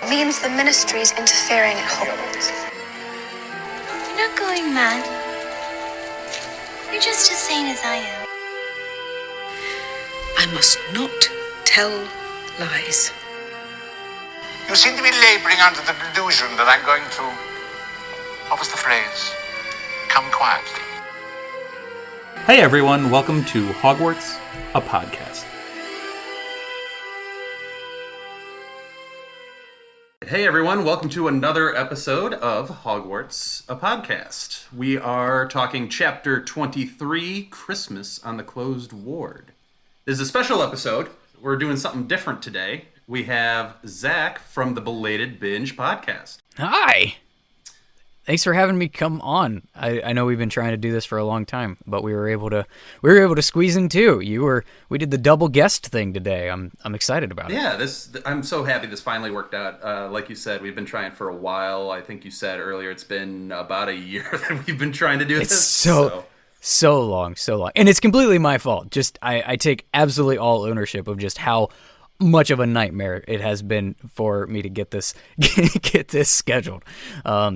It means the ministry's interfering at Hogwarts. You're not going mad. You're just as sane as I am. I must not tell lies. You seem to be laboring under the delusion that I'm going to, what was the phrase? Come quietly. Hey everyone, welcome to Hogwarts, a podcast. Hey everyone, welcome to another episode of Hogwarts, a podcast. We are talking Chapter 23, Christmas on the Closed Ward. This is a special episode. We're doing something different today. We have Zach from the Belated Binge Podcast. Hi! Thanks for having me come on. I know we've been trying to do this for a long time, but we were able to squeeze in two. We did the double guest thing today. I'm excited about it. Yeah, I'm so happy this finally worked out. Like you said, we've been trying for a while. I think you said earlier it's been about a year that we've been trying to do this. It's so long. And it's completely my fault. Just I take absolutely all ownership of just how much of a nightmare it has been for me to get this scheduled.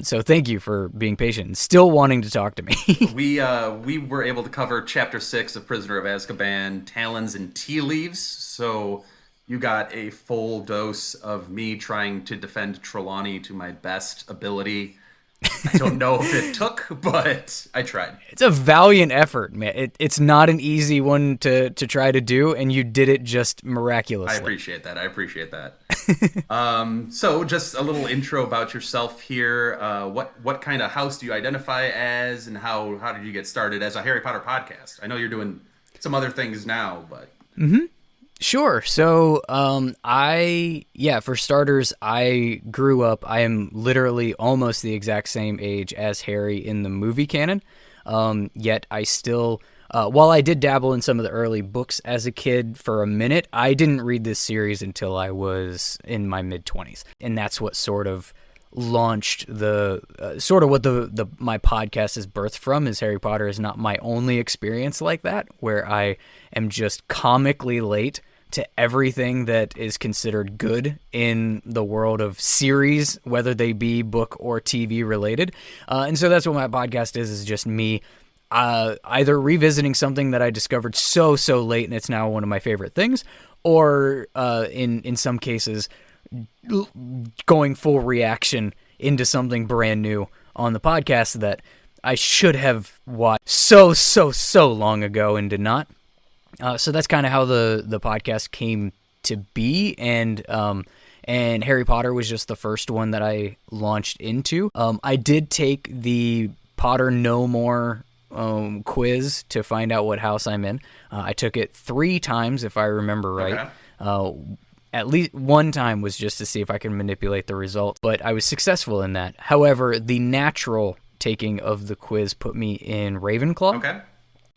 So thank you for being patient and still wanting to talk to me. We were able to cover Chapter 6 of Prisoner of Azkaban, Talons and Tea Leaves, so you got a full dose of me trying to defend Trelawney to my best ability. I don't know if it took, but I tried. It's a valiant effort, man. It's not an easy one to try to do, and you did it just miraculously. I appreciate that. So just a little intro about yourself here. What kind of house do you identify as, and how did you get started as a Harry Potter podcast? I know you're doing some other things now, but... Mm-hmm. Sure. So, for starters, I grew up, I am literally almost the exact same age as Harry in the movie canon. Yet I still, while I did dabble in some of the early books as a kid for a minute, I didn't read this series until I was in my mid-20s. And that's what sort of launched my podcast is birthed from. Is Harry Potter is not my only experience like that, where I am just comically late to everything that is considered good in the world of series, whether they be book or TV related. And so that's what my podcast is just me either revisiting something that I discovered so late and it's now one of my favorite things, or in some cases going full reaction into something brand new on the podcast that I should have watched so long ago and did not. So that's kind of how the podcast came to be, and Harry Potter was just the first one that I launched into. I did take the Potter No More quiz to find out what house I'm in. I took it 3 times, if I remember right. Okay. At least one time was just to see if I can manipulate the results, but I was successful in that. However, the natural taking of the quiz put me in Ravenclaw. Okay.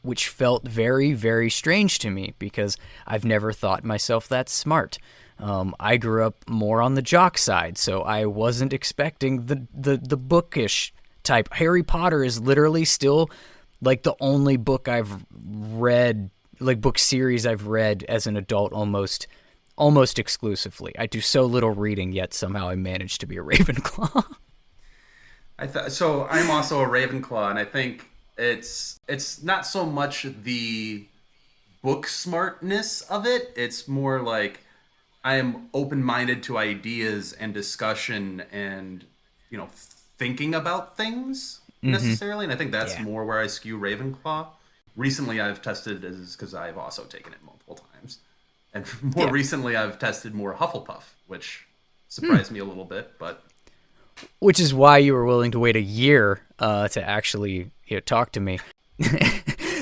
Which felt very, very strange to me because I've never thought myself that smart. I grew up more on the jock side, so I wasn't expecting the bookish type. Harry Potter is literally still like the only book I've read, like book series I've read as an adult almost exclusively. I do so little reading, yet somehow I managed to be a Ravenclaw. So I'm also a Ravenclaw, and I think it's not so much the book smartness of it. It's more like I am open-minded to ideas and discussion and, thinking about things necessarily. And I think that's more where I skew Ravenclaw. Recently I've tested, because I've also taken it multiple times. And more recently I've tested more Hufflepuff, which surprised me a little bit, but... Which is why you were willing to wait a year to actually talk to me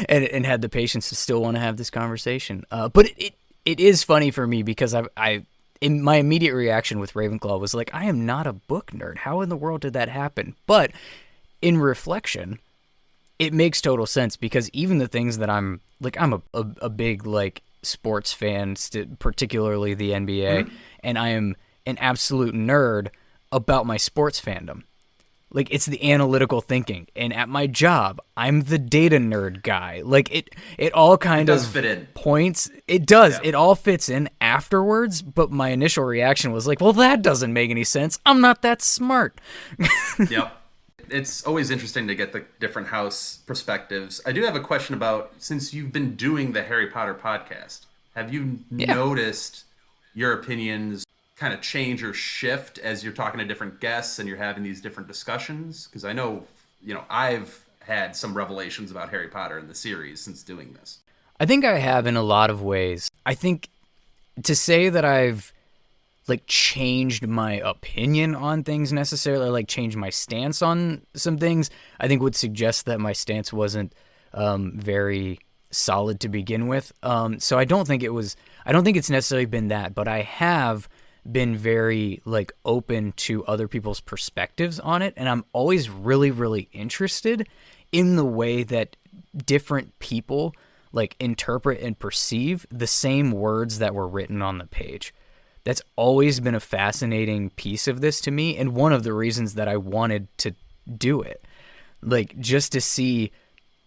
and had the patience to still want to have this conversation. But it is funny for me because in my immediate reaction with Ravenclaw was like, I am not a book nerd. How in the world did that happen? But in reflection, it makes total sense because even the things that I'm a big sports fan, particularly the NBA, and I am an absolute nerd about my sports fandom. Like, it's the analytical thinking. And at my job, I'm the data nerd guy. Like, it all kind of fit in. Points. It does. Yeah. It all fits in afterwards, but my initial reaction was like, well, that doesn't make any sense. I'm not that smart. Yep. It's always interesting to get the different house perspectives. I do have a question about, since you've been doing the Harry Potter podcast, have you noticed your opinions kind of change or shift as you're talking to different guests and you're having these different discussions? Because I know, I've had some revelations about Harry Potter in the series since doing this. I think I have in a lot of ways. I think to say that I've changed my opinion on things necessarily, changed my stance on some things, I think would suggest that my stance wasn't very solid to begin with. So I don't think it's necessarily been that, but I have been very open to other people's perspectives on it. And I'm always really, really interested in the way that different people interpret and perceive the same words that were written on the page. That's always been a fascinating piece of this to me, and one of the reasons that I wanted to do it. Just to see,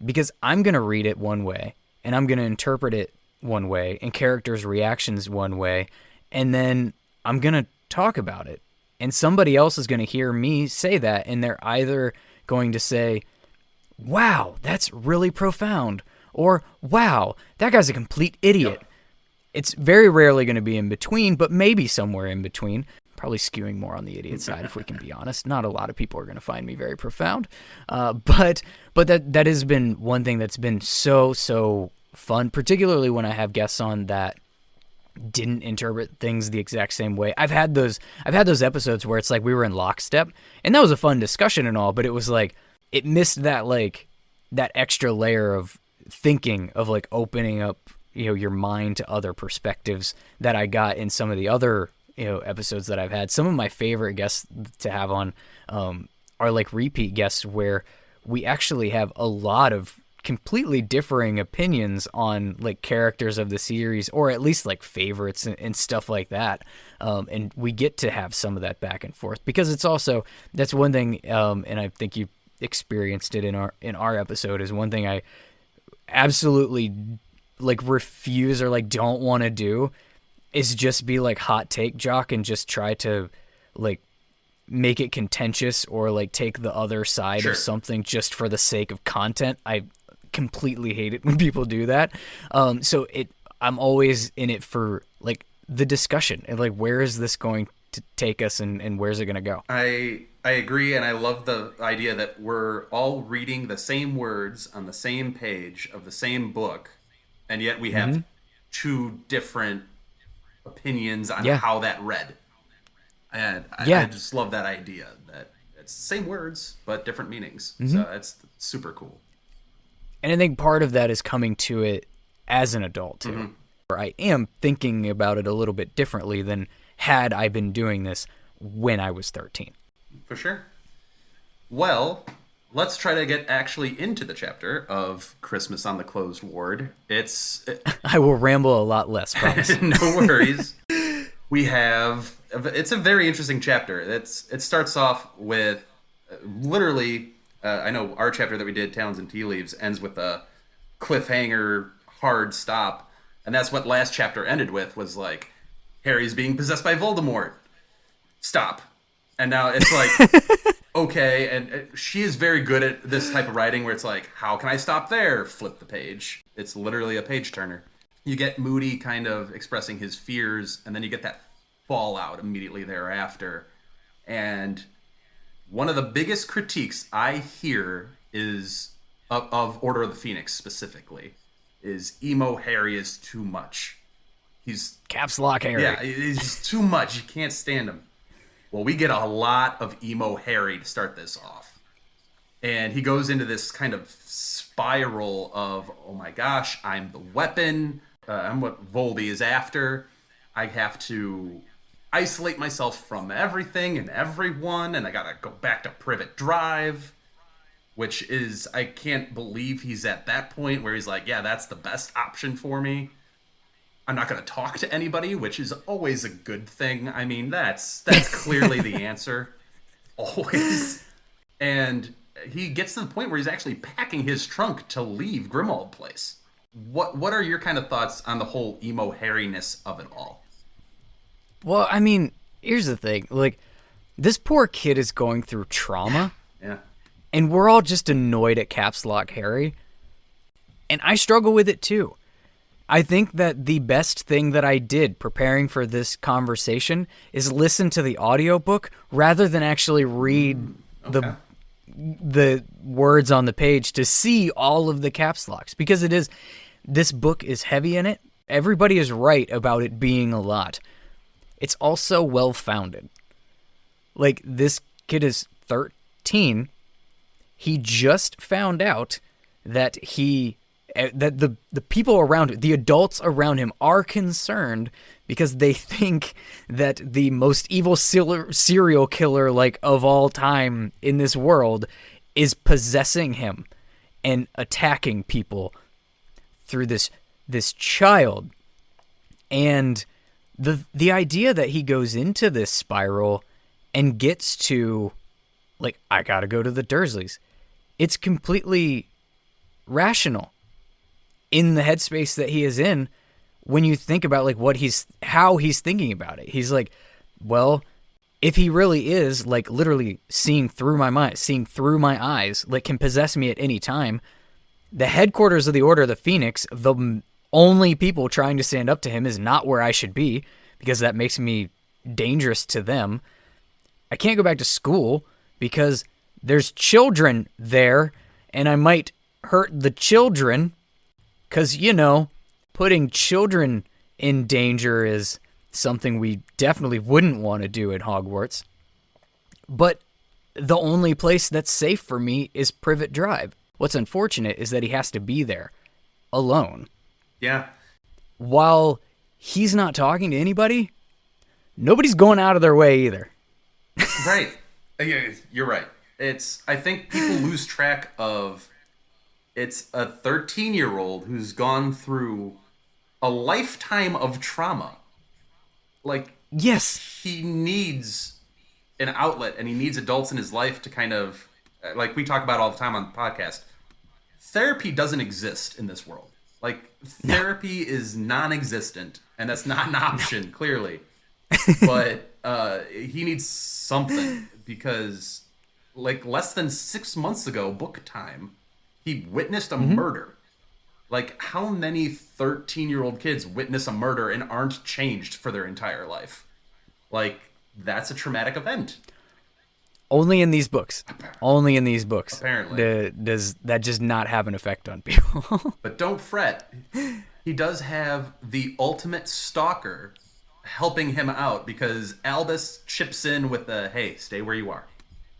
because I'm going to read it one way, and I'm going to interpret it one way, and characters' reactions one way, and then I'm going to talk about it. And somebody else is going to hear me say that, and they're either going to say, wow, that's really profound, or wow, that guy's a complete idiot. Yep. It's very rarely going to be in between, but maybe somewhere in between. Probably skewing more on the idiot side, if we can be honest. Not a lot of people are going to find me very profound. But that has been one thing that's been so fun, particularly when I have guests on that didn't interpret things the exact same way. I've had those episodes where it's we were in lockstep, and that was a fun discussion and all, but it was it missed that that extra layer of thinking, of opening up your mind to other perspectives that I got in some of the other episodes that I've had. Some of my favorite guests to have on are repeat guests where we actually have a lot of completely differing opinions on characters of the series, or at least favorites and stuff like that. And we get to have some of that back and forth, because it's also, that's one thing, and I think you experienced it in our episode, is one thing I absolutely refuse or don't want to do is just be hot take jock and just try to make it contentious or take the other side of something just for the sake of content. I completely hate it when people do that. So I'm always in it for the discussion and where is this going to take us, and where's it going to go? I agree, and I love the idea that we're all reading the same words on the same page of the same book, and yet we have two different opinions on how that read. And I just love that idea that it's the same words, but different meanings. So that's super cool. And I think part of that is coming to it as an adult, too. Where I am thinking about it a little bit differently than had I been doing this when I was 13. For sure. Well, let's try to get actually into the chapter of Christmas on the Closed Ward. I will ramble a lot less, promise. No worries. It's a very interesting chapter. It starts off with literally, I know our chapter that we did, Towns and Tea Leaves, ends with a cliffhanger, hard stop. And that's what last chapter ended with, was Harry's being possessed by Voldemort. Stop. And now it's okay, and she is very good at this type of writing where it's how can I stop there? Flip the page. It's literally a page turner. You get Moody kind of expressing his fears, and then you get that fallout immediately thereafter. And one of the biggest critiques I hear is of Order of the Phoenix specifically is emo Harry is too much. He's caps lock Harry. Yeah, he's just too much. You can't stand him. Well, we get a lot of emo Harry to start this off. And he goes into this kind of spiral of, oh my gosh, I'm the weapon. I'm what Voldy is after. I have to isolate myself from everything and everyone, and I gotta go back to Privet Drive, which is, I can't believe he's at that point where he's yeah, that's the best option for me. I'm not going to talk to anybody, which is always a good thing. I mean, that's clearly the answer. Always. And he gets to the point where he's actually packing his trunk to leave Grimmauld Place. What are your kind of thoughts on the whole emo Harry-ness of it all? Well, I mean, here's the thing. Like, this poor kid is going through trauma. Yeah. And we're all just annoyed at Caps Lock Harry. And I struggle with it too. I think that the best thing that I did preparing for this conversation is listen to the audiobook rather than actually read the words on the page to see all of the caps locks, because this book is heavy in it. Everybody is right about it being a lot. It's also well-founded. Like, this kid is 13. He just found out that the people around him, the adults around him, are concerned because they think that the most evil serial killer, like, of all time in this world is possessing him and attacking people through this child. And the idea that he goes into this spiral and gets to, like, I gotta go to the Dursleys, it's completely rational in the headspace that he is in when you think about, like, how he's thinking about it. He's like, well, if he really is, like, literally seeing through my mind, seeing through my eyes, like, can possess me at any time, the headquarters of the Order of the Phoenix, the only people trying to stand up to him, is not where I should be, because that makes me dangerous to them. I can't go back to school because there's children there, and I might hurt the children, because, you know, putting children in danger is something we definitely wouldn't want to do at Hogwarts. But the only place that's safe for me is Privet Drive. What's unfortunate is that he has to be there alone. Yeah. While he's not talking to anybody, nobody's going out of their way either. Right. Yeah, you're right. I think people lose track of, it's a 13-year-old who's gone through a lifetime of trauma. Like, yes, he needs an outlet, and he needs adults in his life to kind of, like we talk about all the time on the podcast, therapy doesn't exist in this world. Like, therapy is non-existent, and that's not an option, clearly. But he needs something, because, like, less than 6 months ago, book time, he witnessed a murder. Like, how many 13-year-old kids witness a murder and aren't changed for their entire life? Like, that's a traumatic event. Only in these books. Only in these books. Apparently. Does that just not have an effect on people? But don't fret. He does have the ultimate stalker helping him out, because Albus chips in with the, hey, stay where you are.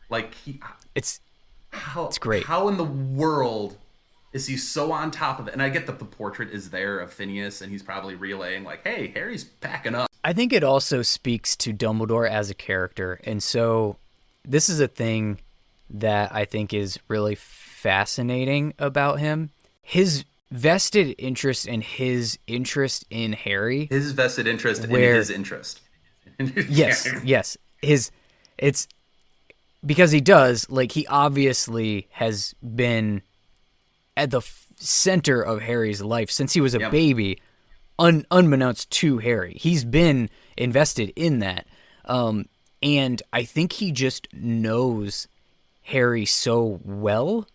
Like, it's great. How in the world is he so on top of it? And I get that the portrait is there of Phineas, and he's probably relaying, like, hey, Harry's packing up. I think it also speaks to Dumbledore as a character. And so this is a thing that I think is really fascinating about him. His vested interest and his interest in Harry. His vested interest in his interest. Yes. It's because he does, like, he obviously has been at the center of Harry's life since he was a baby, unbeknownst to Harry. He's been invested in that. And I think he just knows Harry so well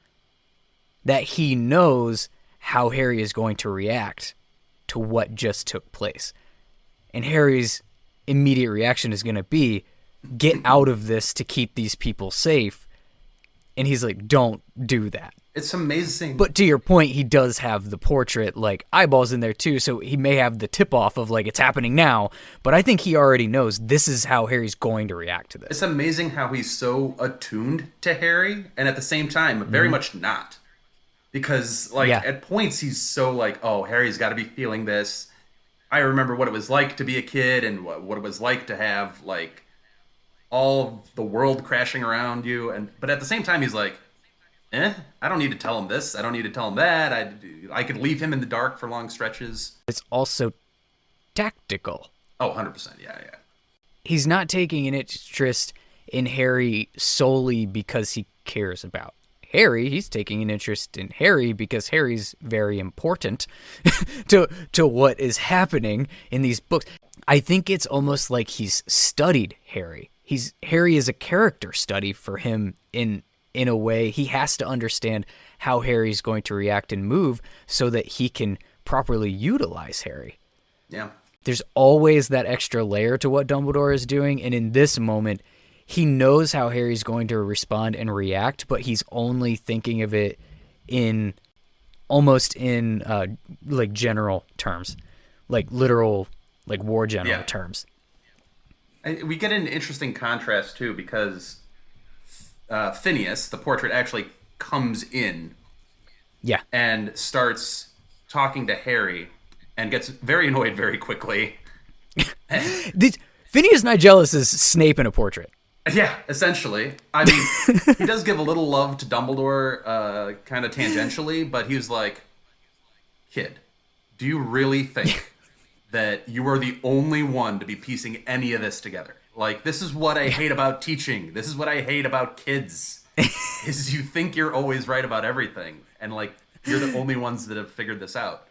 that he knows how Harry is going to react to what just took place. And Harry's immediate reaction is going to be, get out of this to keep these people safe. And he's like, don't do that. It's amazing. But to your point, he does have the portrait, like, eyeballs in there too, so he may have the tip-off of, like, it's happening now, but I think he already knows this is how Harry's going to react to this. It's amazing how he's so attuned to Harry, and at the same time, very much not. Because, like, at points he's so like, oh, Harry's got to be feeling this. I remember what it was like to be a kid, and what it was like to have, like, all the world crashing around you. But at the same time, he's like, I don't need to tell him this. I don't need to tell him that. I could leave him in the dark for long stretches. It's also tactical. Oh, 100%. Yeah. He's not taking an interest in Harry solely because he cares about Harry. He's taking an interest in Harry because Harry's very important to what is happening in these books. I think it's almost like he's studied Harry. Harry is a character study for him in a way. He has to understand how Harry's going to react and move so that he can properly utilize Harry. Yeah. There's always that extra layer to what Dumbledore is doing, and in this moment, he knows how Harry's going to respond and react, but he's only thinking of it in almost in like general terms, like literal, like war general terms. We get an interesting contrast too, because Phineas, the portrait, actually comes in, and starts talking to Harry, and gets very annoyed very quickly. Phineas Nigellus is Snape in a portrait. Yeah, essentially. I mean, he does give a little love to Dumbledore, kind of tangentially, but he was like, "Kid, do you really think that you are the only one to be piecing any of this together? Like, this is what I hate about teaching. This is what I hate about kids, is you think you're always right about everything, and like, you're the only ones that have figured this out."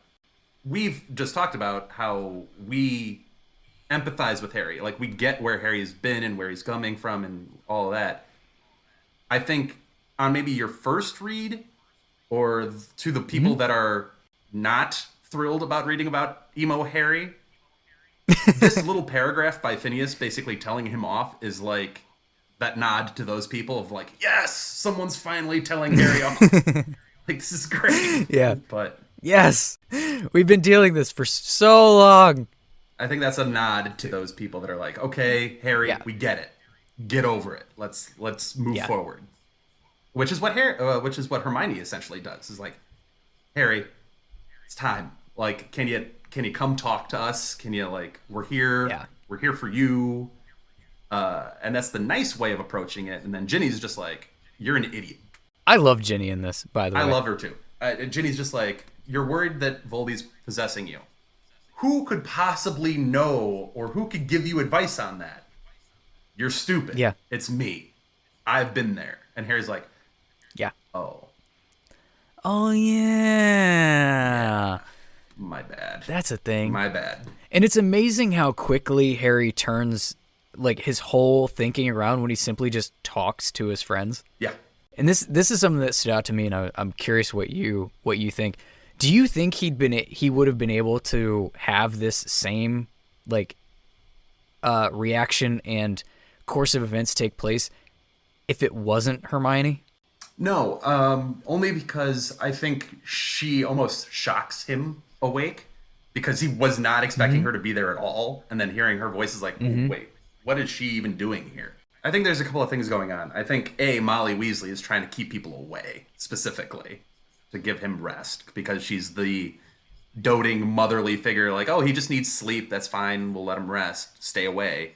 We've just talked about how we empathize with Harry. Like, we get where Harry's been and where he's coming from and all of that. I think on maybe your first read, or to the people that are not thrilled about reading about emo Harry, this little paragraph by Phineas basically telling him off is like that nod to those people of like, yes, someone's finally telling Harry off. Like, this is great. Yeah. But yes, we've been dealing this for so long. I think that's a nod to those people that are like, okay, Harry, we get it. Get over it. Let's move forward. Which is what Hermione essentially does. Is like, Harry, it's time. Like, can you come talk to us? Can you, like, we're here. Yeah. We're here for you. And that's the nice way of approaching it. And then Ginny's just like, you're an idiot. I love Ginny in this, by the way. I love her too. Ginny's just like, you're worried that Voldy's possessing you. Who could possibly know, or who could give you advice on that? You're stupid. Yeah. It's me. I've been there. And Harry's like, yeah. Oh, yeah. My bad. That's a thing. My bad. And it's amazing how quickly Harry turns, like, his whole thinking around when he simply just talks to his friends. Yeah. And this is something that stood out to me, and I'm curious what you think. Do you think he would have been able to have this same, like, reaction and course of events take place if it wasn't Hermione? No, only because I think she almost shocks him awake, because he was not expecting her to be there at all, and then hearing her voice is like, oh, wait, what is she even doing here? I think there's a couple of things going on. I think, Molly Weasley is trying to keep people away, specifically, to give him rest, because she's the doting motherly figure, like, oh, he just needs sleep, that's fine, we'll let him rest, stay away.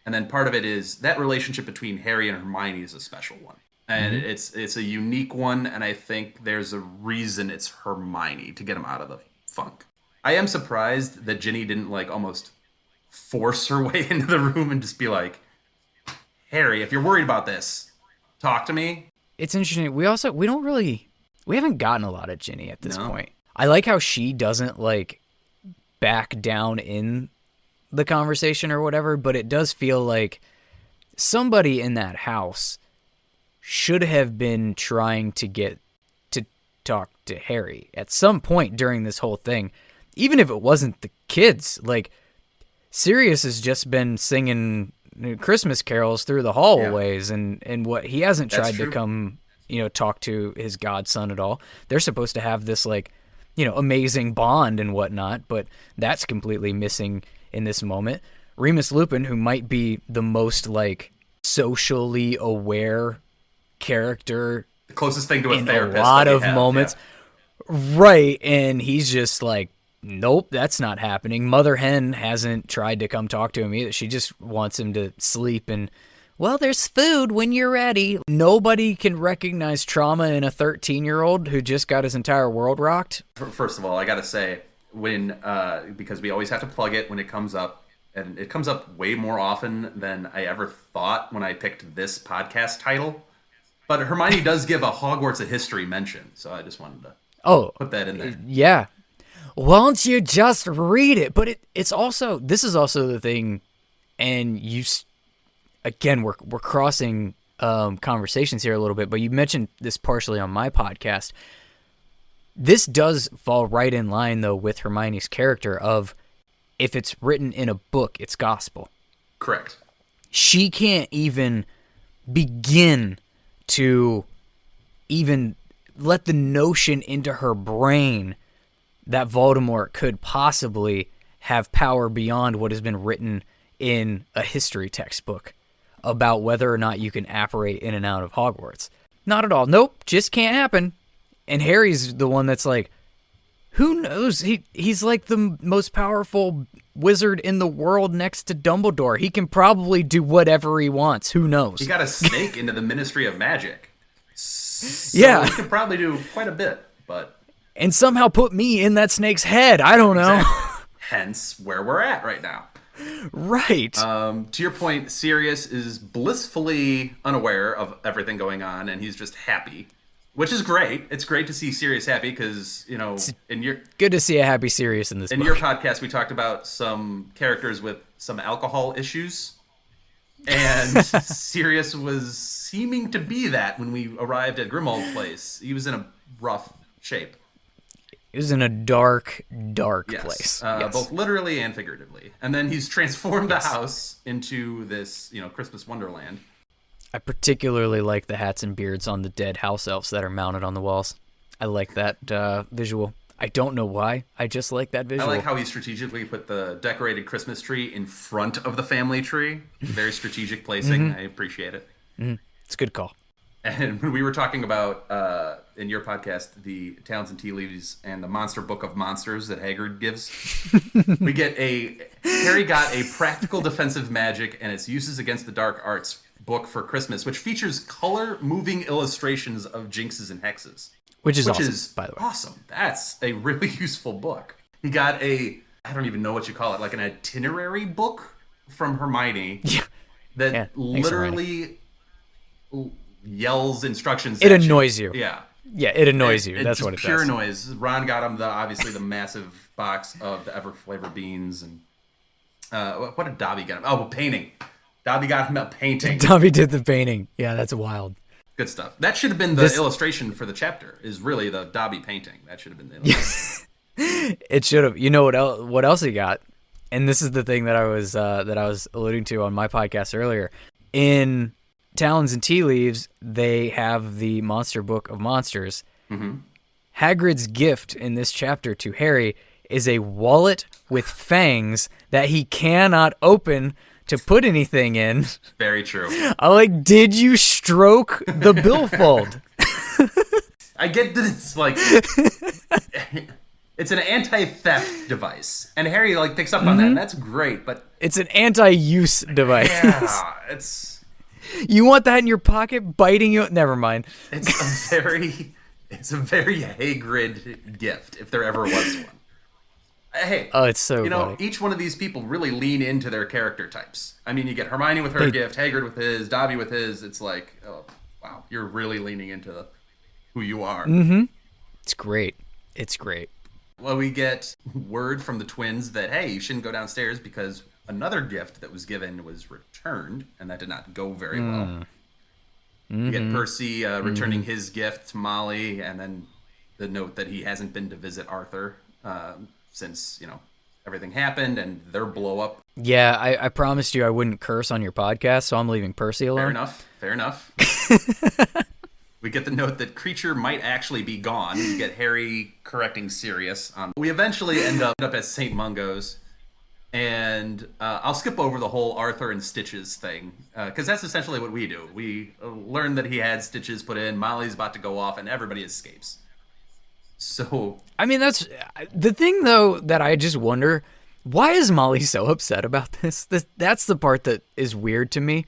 And then part of it is that relationship between Harry and Hermione is a special one. And it's a unique one, and I think there's a reason it's Hermione to get him out of the funk. I am surprised that Ginny didn't, like, almost force her way into the room and just be like, Harry, if you're worried about this, talk to me. It's interesting. We haven't gotten a lot of Ginny at this point. I like how she doesn't, like, back down in the conversation or whatever, but it does feel like somebody in that house should have been trying to get to talk to Harry at some point during this whole thing, even if it wasn't the kids. Like, Sirius has just been singing Christmas carols through the hallways, and what he hasn't tried to come, talk to his godson at all. They're supposed to have this, like, amazing bond and whatnot, but that's completely missing in this moment. Remus Lupin, who might be the most, like, socially aware character, the closest thing to a therapist, a lot of moments, right? And he's just like, nope, that's not happening. Mother Hen hasn't tried to come talk to him either. She just wants him to sleep and, well, there's food when you're ready. Nobody can recognize trauma in a 13-year-old who just got his entire world rocked. First of all, I gotta say, when because we always have to plug it when it comes up, and it comes up way more often than I ever thought when I picked this podcast title. But Hermione does give a Hogwarts a history mention, so I just wanted to put that in there. Yeah. won't you just read it? But this is also the thing, and again, we're crossing conversations here a little bit, but you mentioned this partially on my podcast. This does fall right in line, though, with Hermione's character of, if it's written in a book, it's gospel. Correct. She can't even begin to even let the notion into her brain that Voldemort could possibly have power beyond what has been written in a history textbook about whether or not you can apparate in and out of Hogwarts. Not at all. Nope, just can't happen. And Harry's the one that's like, who knows? He's like the most powerful wizard in the world next to Dumbledore. He can probably do whatever he wants. Who knows? He got a snake into the Ministry of Magic. So yeah. He could probably do quite a bit, but... And somehow put me in that snake's head. I don't know. Exactly. Hence where we're at right now. Right. To your point, Sirius is blissfully unaware of everything going on, and he's just happy. Which is great. It's great to see Sirius happy because, good to see a happy Sirius in this book. In your podcast, we talked about some characters with some alcohol issues. And Sirius was seeming to be that when we arrived at Grimmauld Place. He was in a rough shape. He was in a dark place. Yes. Both literally and figuratively. And then he's transformed the house into this, Christmas wonderland. I particularly like the hats and beards on the dead house elves that are mounted on the walls. I like that visual. I don't know why. I just like that visual. I like how he strategically put the decorated Christmas tree in front of the family tree. Very strategic placing. Mm-hmm. I appreciate it. Mm-hmm. It's a good call. And when we were talking about, in your podcast, the Talons and Tea Leaves and the Monster Book of Monsters that Hagrid gives, Harry got a practical defensive magic and its uses against the dark arts book for Christmas, which features color-moving illustrations of jinxes and hexes. Which is awesome, by the way. Awesome. That's a really useful book. He got I don't even know what you call it, like an itinerary book from Hermione that literally yells instructions. It annoys you. Yeah. Yeah, it annoys you. That's what it does. Pure noise. Ron got him obviously the massive box of the Everflavor beans. And what did Dobby get him? Oh, painting. Dobby got him a painting. Dobby did the painting. Yeah, that's wild. Good stuff. That should have been the illustration for the chapter, is really the Dobby painting. That should have been the illustration. It should have. You know what else he got? And this is the thing that I was alluding to on my podcast earlier. In Talons and Tea Leaves, they have the Monster Book of Monsters. Mm-hmm. Hagrid's gift in this chapter to Harry is a wallet with fangs that he cannot open to put anything in. Very true. I'm like, did you stroke the billfold? I get that it's like... It's an anti-theft device. And Harry picks up on that, and that's great, but... It's an anti-use device. Yeah, it's... You want that in your pocket, biting you? Never mind. It's a very Hagrid gift, if there ever was one. Hey, it's so funny. Each one of these people really lean into their character types. I mean, you get Hermione with her gift, Hagrid with his, Dobby with his. It's like, oh, wow, you're really leaning into who you are. Mm-hmm. It's great. It's great. Well, we get word from the twins that, hey, you shouldn't go downstairs because another gift that was given was returned, and that did not go very well. Mm-hmm. We get Percy returning his gift to Molly, and then the note that he hasn't been to visit Arthur since, everything happened, and their blow up. Yeah, I promised you I wouldn't curse on your podcast, so I'm leaving Percy alone. Fair enough. We get the note that Creature might actually be gone. We get Harry correcting Sirius. We eventually end up at St Mungo's, and I'll skip over the whole Arthur and Stitches thing, because that's essentially what we do. We learn that he had Stitches put in, Molly's about to go off, and everybody escapes. So... I mean, that's... The thing, though, that I just wonder, why is Molly so upset about this? That's the part that is weird to me.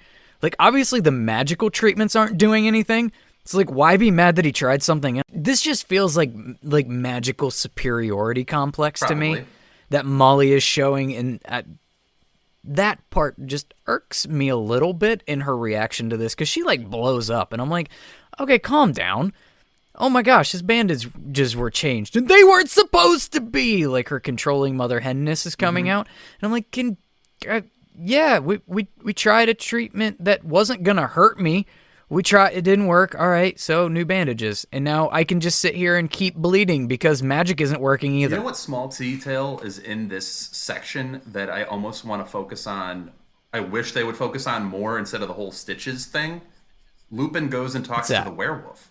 Obviously the magical treatments aren't doing anything. It's why be mad that he tried something else? This just feels like magical superiority complex to me that Molly is showing, and that part just irks me a little bit in her reaction to this, because she blows up, and I'm like, okay, calm down. oh my gosh, his bandages were changed and they weren't supposed to be. Like her controlling mother henness is coming out, and I'm like, yeah, we tried a treatment that wasn't gonna hurt me. We tried, it didn't work. All right, so new bandages, and now I can just sit here and keep bleeding because magic isn't working either. You know what small detail is in this section that I almost want to focus on? I wish they would focus on more instead of the whole stitches thing. Lupin goes and talks to the werewolf.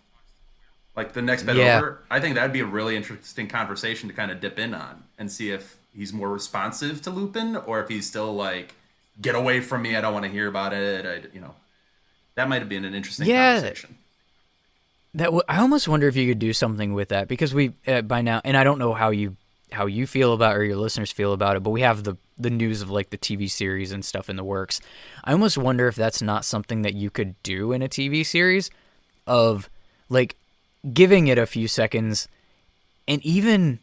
Like the next bit over, I think that'd be a really interesting conversation to kind of dip in on and see if he's more responsive to Lupin or if he's still like, get away from me, I don't want to hear about it. That might have been an interesting conversation. I almost wonder if you could do something with that, because we by now, and I don't know how you feel about it or your listeners feel about it, but we have the news of like the TV series and stuff in the works. I almost wonder if that's not something that you could do in a TV series, of like giving it a few seconds, and even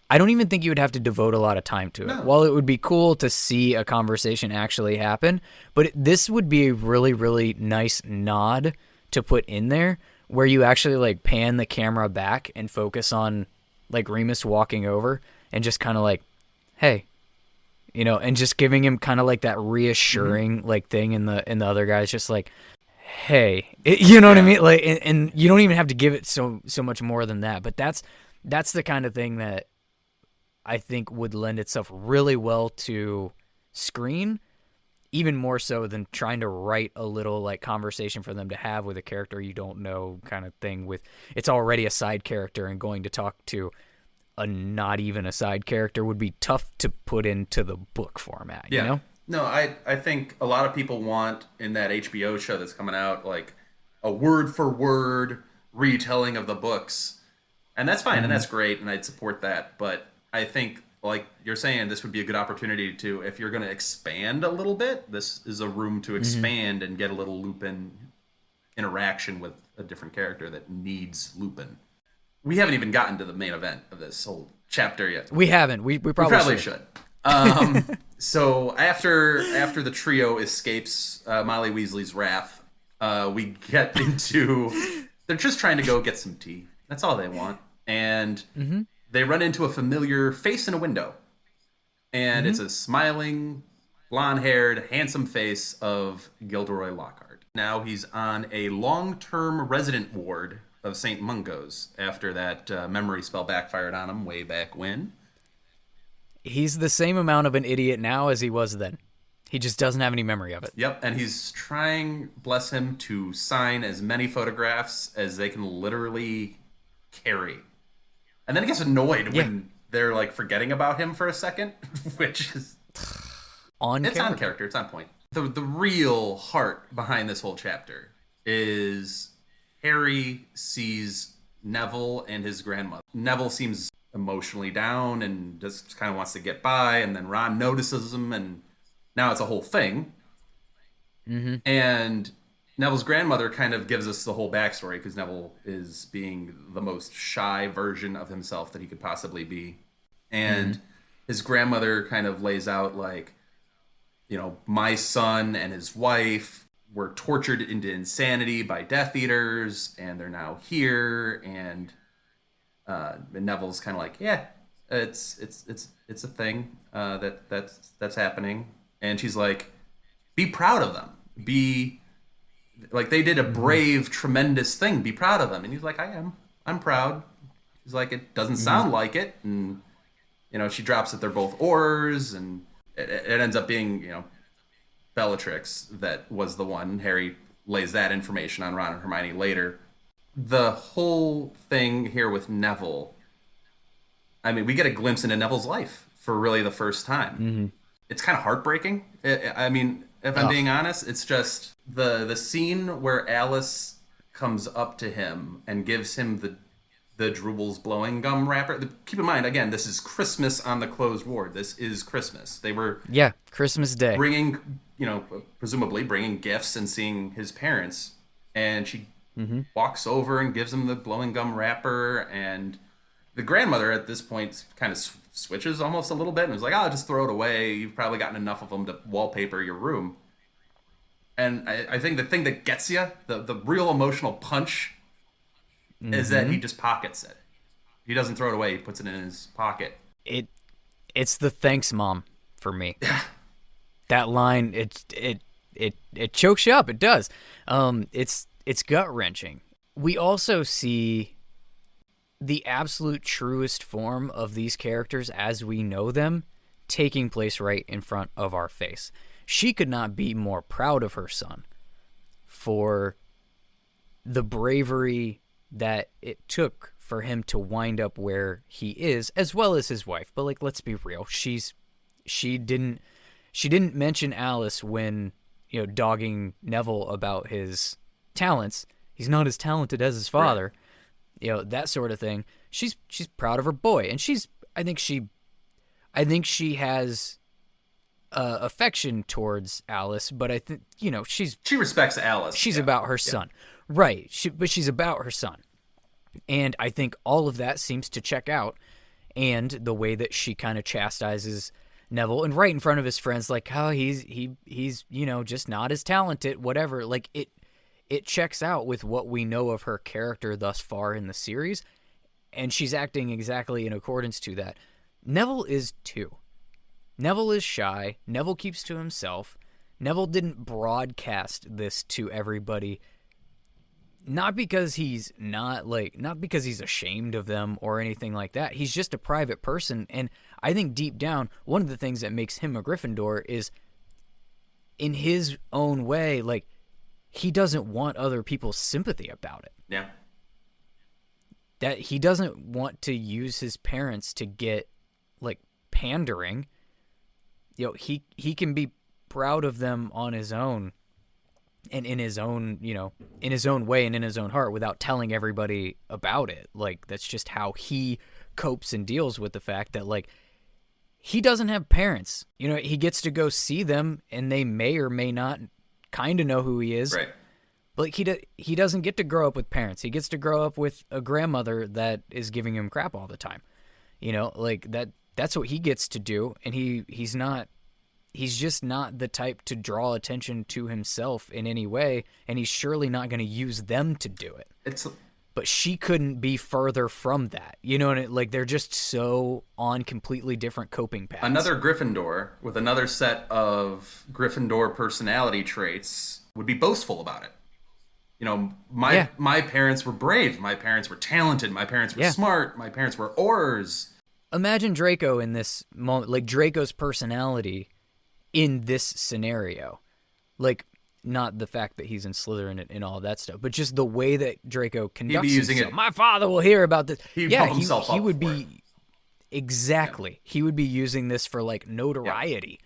I don't even think you would have to devote a lot of time to it. No. While it would be cool to see a conversation actually happen, but this would be a really, really nice nod to put in there, where you actually like pan the camera back and focus on like Remus walking over and just kind of like, hey, and just giving him kind of like that reassuring like thing, and the other guy's just like, hey, what I mean? Like, and you don't even have to give it so much more than that. But that's the kind of thing that I think would lend itself really well to screen, even more so than trying to write a little like conversation for them to have with a character you don't know, kind of thing. With it's already a side character, and going to talk to a not even a side character would be tough to put into the book format. You know? No, I think a lot of people want in that HBO show that's coming out like a word for word retelling of the books, and that's fine and that's great, and I'd support that, but I think, like you're saying, this would be a good opportunity to, if you're going to expand a little bit, this is a room to expand and get a little Lupin interaction with a different character that needs Lupin. We haven't even gotten to the main event of this whole chapter yet. We haven't. We probably should. So after the trio escapes Molly Weasley's wrath, we get into, they're just trying to go get some tea. That's all they want. And they run into a familiar face in a window, and it's a smiling, blonde-haired, handsome face of Gilderoy Lockhart. Now he's on a long-term resident ward of St Mungo's after that memory spell backfired on him way back when. He's the same amount of an idiot now as he was then. He just doesn't have any memory of it. Yep, and he's trying, bless him, to sign as many photographs as they can literally carry. And then he gets annoyed when they're like forgetting about him for a second, which is on character. It's on point. The real heart behind this whole chapter is Harry sees Neville and his grandmother. Neville seems emotionally down and just kind of wants to get by, and then Ron notices him, and now it's a whole thing. And Neville's grandmother kind of gives us the whole backstory, because Neville is being the most shy version of himself that he could possibly be. And his grandmother kind of lays out like, my son and his wife were tortured into insanity by Death Eaters, and they're now here. And Neville's kind of like, yeah, it's a thing that's happening. And she's like, be proud of them. Like, they did a brave, tremendous thing. Be proud of them. And he's like, I am. I'm proud. He's like, it doesn't sound like it. And, she drops that they're both Aurors, and it ends up being, Bellatrix that was the one. Harry lays that information on Ron and Hermione later. The whole thing here with Neville, I mean, we get a glimpse into Neville's life for really the first time. It's kind of heartbreaking. I mean, if I'm being honest, it's just the scene where Alice comes up to him and gives him the Droobles blowing gum wrapper. Keep in mind, again, this is Christmas on the closed ward. This is Christmas. They were Christmas Day, bringing, presumably bringing gifts and seeing his parents, and she walks over and gives him the blowing gum wrapper, and the grandmother at this point kind of switches almost a little bit and was like, I'll just throw it away. You've probably gotten enough of them to wallpaper your room. And I think the thing that gets you, the real emotional punch is that he just pockets it. He doesn't throw it away. He puts it in his pocket. It's the thanks, Mom, for me. That line, it chokes you up. It does. It's gut wrenching. We also see the absolute truest form of these characters as we know them taking place right in front of our face. She could not be more proud of her son for the bravery that it took for him to wind up where he is, as well as his wife. But like, let's be real. She didn't mention Alice when, dogging Neville about his talents. He's not as talented as his father. Right. That sort of thing. She's proud of her boy, and I think she has affection towards Alice, but I think she respects Alice. She's about her son, right? But she's about her son, and I think all of that seems to check out. And the way that she kind of chastises Neville, and right in front of his friends, like how he's just not as talented, whatever. Like it checks out with what we know of her character thus far in the series, and she's acting exactly in accordance to that. Neville is too. Neville is shy. Neville keeps to himself. Neville didn't broadcast this to everybody, not because he's not because he's ashamed of them or anything like that. He's just a private person, and I think deep down, one of the things that makes him a Gryffindor is, in his own way, like, he doesn't want other people's sympathy about it. Yeah. That he doesn't want to use his parents to get, like, pandering. He can be proud of them on his own and in his own, in his own way and in his own heart without telling everybody about it. Like, that's just how he copes and deals with the fact that, like, he doesn't have parents. He gets to go see them, and they may or may not kind of know who he is. Right. But he doesn't get to grow up with parents. He gets to grow up with a grandmother that is giving him crap all the time. Like that's what he gets to do, and he's just not the type to draw attention to himself in any way, and he's surely not going to use them to do it. But she couldn't be further from that. And like, they're just so on completely different coping paths. Another Gryffindor with another set of Gryffindor personality traits would be boastful about it. My parents were brave. My parents were talented. My parents were smart. My parents were oars. Imagine Draco in this moment, like Draco's personality in this scenario. Like, not the fact that he's in Slytherin and all that stuff, but just the way that Draco conducts himself. My father will hear about this. He would be exactly. Yeah. He would be using this for like notoriety,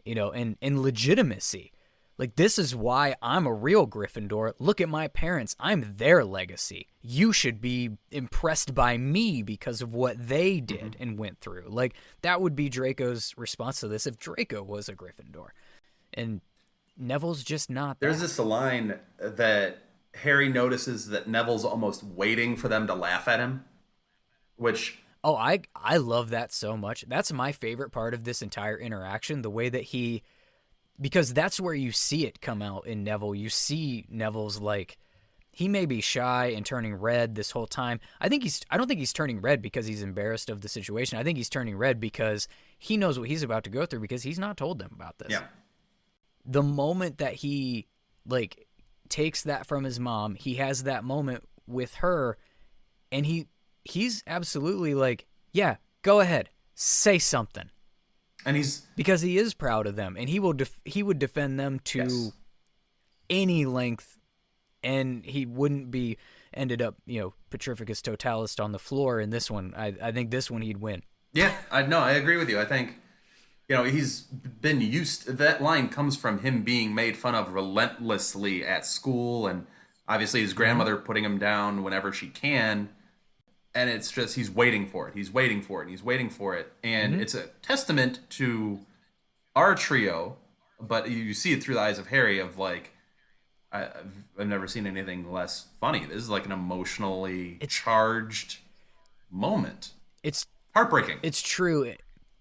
and legitimacy. Like, this is why I'm a real Gryffindor. Look at my parents. I'm their legacy. You should be impressed by me because of what they did and went through. Like, that would be Draco's response to this if Draco was a Gryffindor. And Neville's just not that. There's this line that Harry notices that Neville's almost waiting for them to laugh at him, which... Oh, I love that so much. That's my favorite part of this entire interaction, the way that he... Because that's where you see it come out in Neville. You see Neville's, like, he may be shy and turning red this whole time. I don't think he's turning red because he's embarrassed of the situation. I think he's turning red because he knows what he's about to go through because he's not told them about this. Yeah. The moment that he, like, takes that from his mom, he has that moment with her, and he's absolutely like, yeah, go ahead, say something. And because he is proud of them, and he would defend them to any length, and he wouldn't be ended up Petrificus Totalis on the floor in this one. I think this one he'd win. Yeah, I agree with you. I think he's been used. That line comes from him being made fun of relentlessly at school, and obviously his grandmother putting him down whenever she can. And it's just, he's waiting for it. He's waiting for it. He's waiting for it. And it's a testament to our trio, but you see it through the eyes of Harry of like, I've never seen anything less funny. This is like an emotionally charged moment. It's heartbreaking. It's true.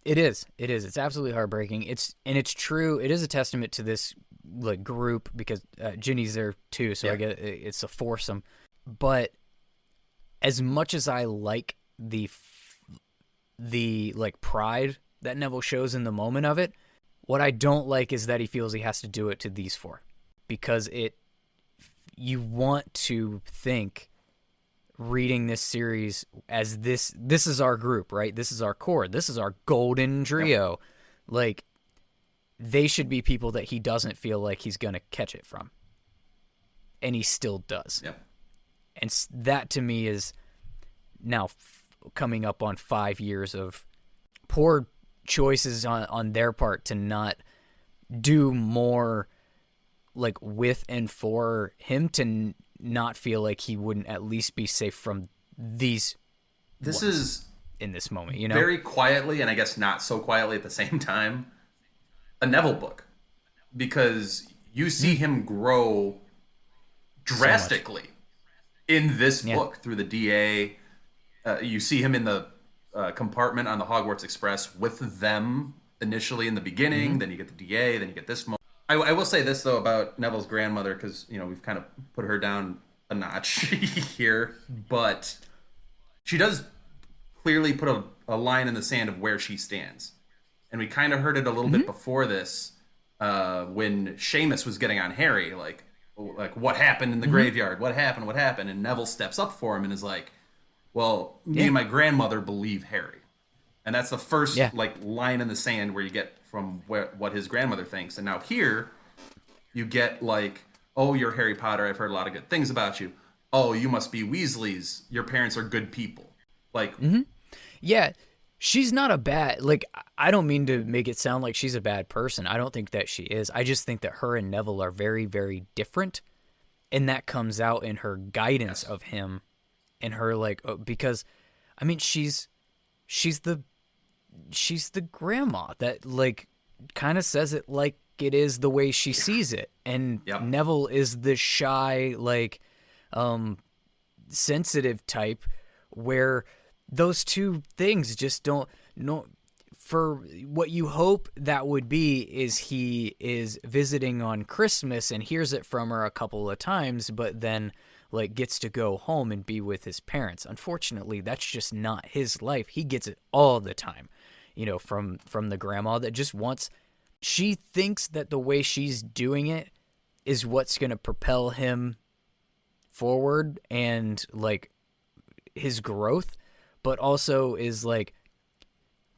It is. It's absolutely heartbreaking. It's true. It is a testament to this like group because Ginny's there too. So I guess it's a foursome, but as much as I like the like pride that Neville shows in the moment of it, what I don't like is that he feels he has to do it to these four, because you want to think, reading this series as this is our group, right? This is our core. This is our golden trio. Yep. Like, they should be people that he doesn't feel like he's going to catch it from. And he still does. Yep. And that to me is now coming up on 5 years of poor choices on their part to not do more like with and for him, to not feel like he wouldn't at least be safe from these. This is in this moment, you know, very quietly, and I guess not so quietly at the same time, a Neville book, because you see him grow drastically in this book through the DA. You see him in the compartment on the Hogwarts Express with them initially in the beginning. Then you get the DA. Then you get this moment. I will say this though about Neville's grandmother, because we've kind of put her down a notch here, but she does clearly put a line in the sand of where she stands, and we kind of heard it a little bit before this when Seamus was getting on Harry, like what happened in the graveyard, what happened, and Neville steps up for him and is like, well, me and my grandmother believe Harry. And that's the first like line in the sand where you get from what his grandmother thinks. And now here you get like, oh, you're Harry Potter. I've heard a lot of good things about you. Oh, you must be Weasleys. Your parents are good people. Like, yeah, she's not a bad, like, I don't mean to make it sound like she's a bad person. I don't think that she is. I just think that her and Neville are very, very different. And that comes out in her guidance of him and her, like, because, I mean, she's the grandma that, like, kind of says it like it is the way she sees it. And Neville is the shy, like, sensitive type, where those two things just don't know. For what you hope that would be is he is visiting on Christmas and hears it from her a couple of times, but then like gets to go home and be with his parents. Unfortunately, that's just not his life. He gets it all the time, from the grandma that just wants, she thinks that the way she's doing it is what's going to propel him forward and like his growth, but also is like